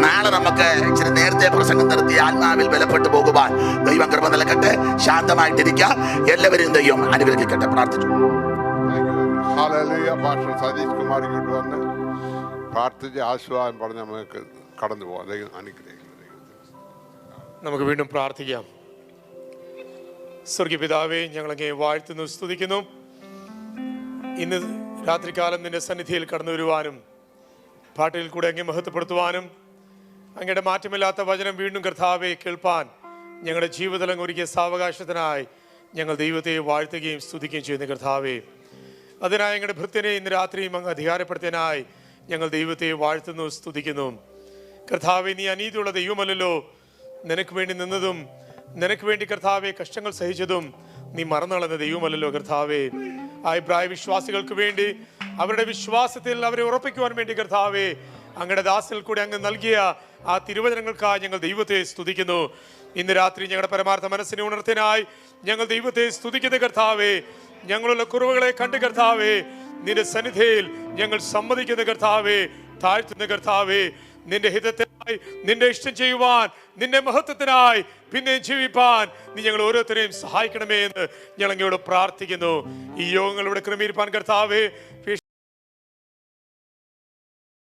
നാളെ നമുക്ക് ഇച്ചിരി നേരത്തെ പ്രസംഗം നിർത്തി ആത്മാവിൽ ബലപ്പെട്ടു പോകുവാൻ ദൈവം കൃപ നൽകട്ടെ. ശാന്തമായിട്ടിരിക്കുക. എല്ലാവരെയും ദൈവം അനുഗ്രഹിക്കട്ടെ. പ്രാർത്ഥിച്ചു. ഹല്ലേലൂയ. പാസ്റ്റർ സതീഷ് കുമാർ ഇങ്ങോട്ട് വന്ന് പ്രാർത്ഥിച്ച് ആശ്വാസം പറഞ്ഞ് നമുക്ക് കടന്നു പോകാം. ദൈവം അനുഗ്രഹിക്കുന്നു. നമുക്ക് വീണ്ടും പ്രാർത്ഥിക്കാം. സ്വർഗീയ പിതാവേ, ഞങ്ങളങ്ങേ വാഴ്ത്തുന്നു, സ്തുതിക്കുന്നു. ഇന്ന് രാത്രികാലം നിന്റെ സന്നിധിയിൽ കടന്നു വരുവാനും പാട്ടിൽ കൂടെ അങ്ങേ മഹത്വപ്പെടുത്തുവാനും അങ്ങയുടെ മാറ്റമില്ലാത്ത വചനം വീണ്ടും കർത്താവെ കേൾപ്പാൻ ഞങ്ങളുടെ ജീവിതം ഒരുക്കിയ സാവകാശത്തിനായി ഞങ്ങൾ ദൈവത്തെ വാഴ്ത്തുകയും സ്തുതിക്കുകയും ചെയ്യുന്ന കർത്താവെ, അതിനായി ഞങ്ങളുടെ ഭൃത്യനെ ഇന്ന് രാത്രിയും അങ്ങ് അധികാരപ്പെടുത്തിയതിനായി ഞങ്ങൾ ദൈവത്തെ വാഴ്ത്തുന്നു, സ്തുതിക്കുന്നു. കർത്താവെ, നീ അനീതിയുള്ള ദൈവമല്ലല്ലോ. നിനക്ക് വേണ്ടി നിന്നതും നിനക്ക് വേണ്ടി കർത്താവെ കഷ്ടങ്ങൾ സഹിച്ചതും നീ മറന്നുകളഞ്ഞ ദൈവമല്ലല്ലോ കർത്താവെ. ആ ഇബ്രായ വിശ്വാസികൾക്ക് വേണ്ടി അവരുടെ വിശ്വാസത്തിൽ അവരെ ഉറപ്പിക്കുവാൻ വേണ്ടി കർത്താവെ അങ്ങയുടെ ദാസനിൽ കൂടെ അങ്ങ് നൽകിയ ആ തിരുവചനങ്ങൾക്കായി ഞങ്ങൾ ദൈവത്തെ സ്തുതിക്കുന്നു. ഇന്ന് രാത്രി ഞങ്ങളുടെ പരമാർത്ഥ മനസ്സിനെ ഉണർത്തിനായി ഞങ്ങൾ ദൈവത്തെ സ്തുതിക്കുന്ന കർത്താവെ. ഞങ്ങളുള്ള കുറവുകളെ കണ്ട് കർത്താവെ നിന്റെ സന്നിധിയിൽ ഞങ്ങൾ സമ്മതിക്കുന്ന കർത്താവെ, താഴ്ത്തുന്ന കർത്താവെ. നിന്റെ ഹിതത്തിനായി, നിന്റെ ഇഷ്ടം ചെയ്യുവാൻ, നിന്റെ മഹത്വത്തിനായി പിന്നെ ജീവിപ്പാൻ നീ ഞങ്ങൾ ഓരോരുത്തരെയും സഹായിക്കണമേ എന്ന് ഞങ്ങൾ അങ്ങയോട് പ്രാർത്ഥിക്കുന്നു. ഈ യോഗങ്ങൾ ഇവിടെ ക്രമീകരിപ്പാൻ കർത്താവെ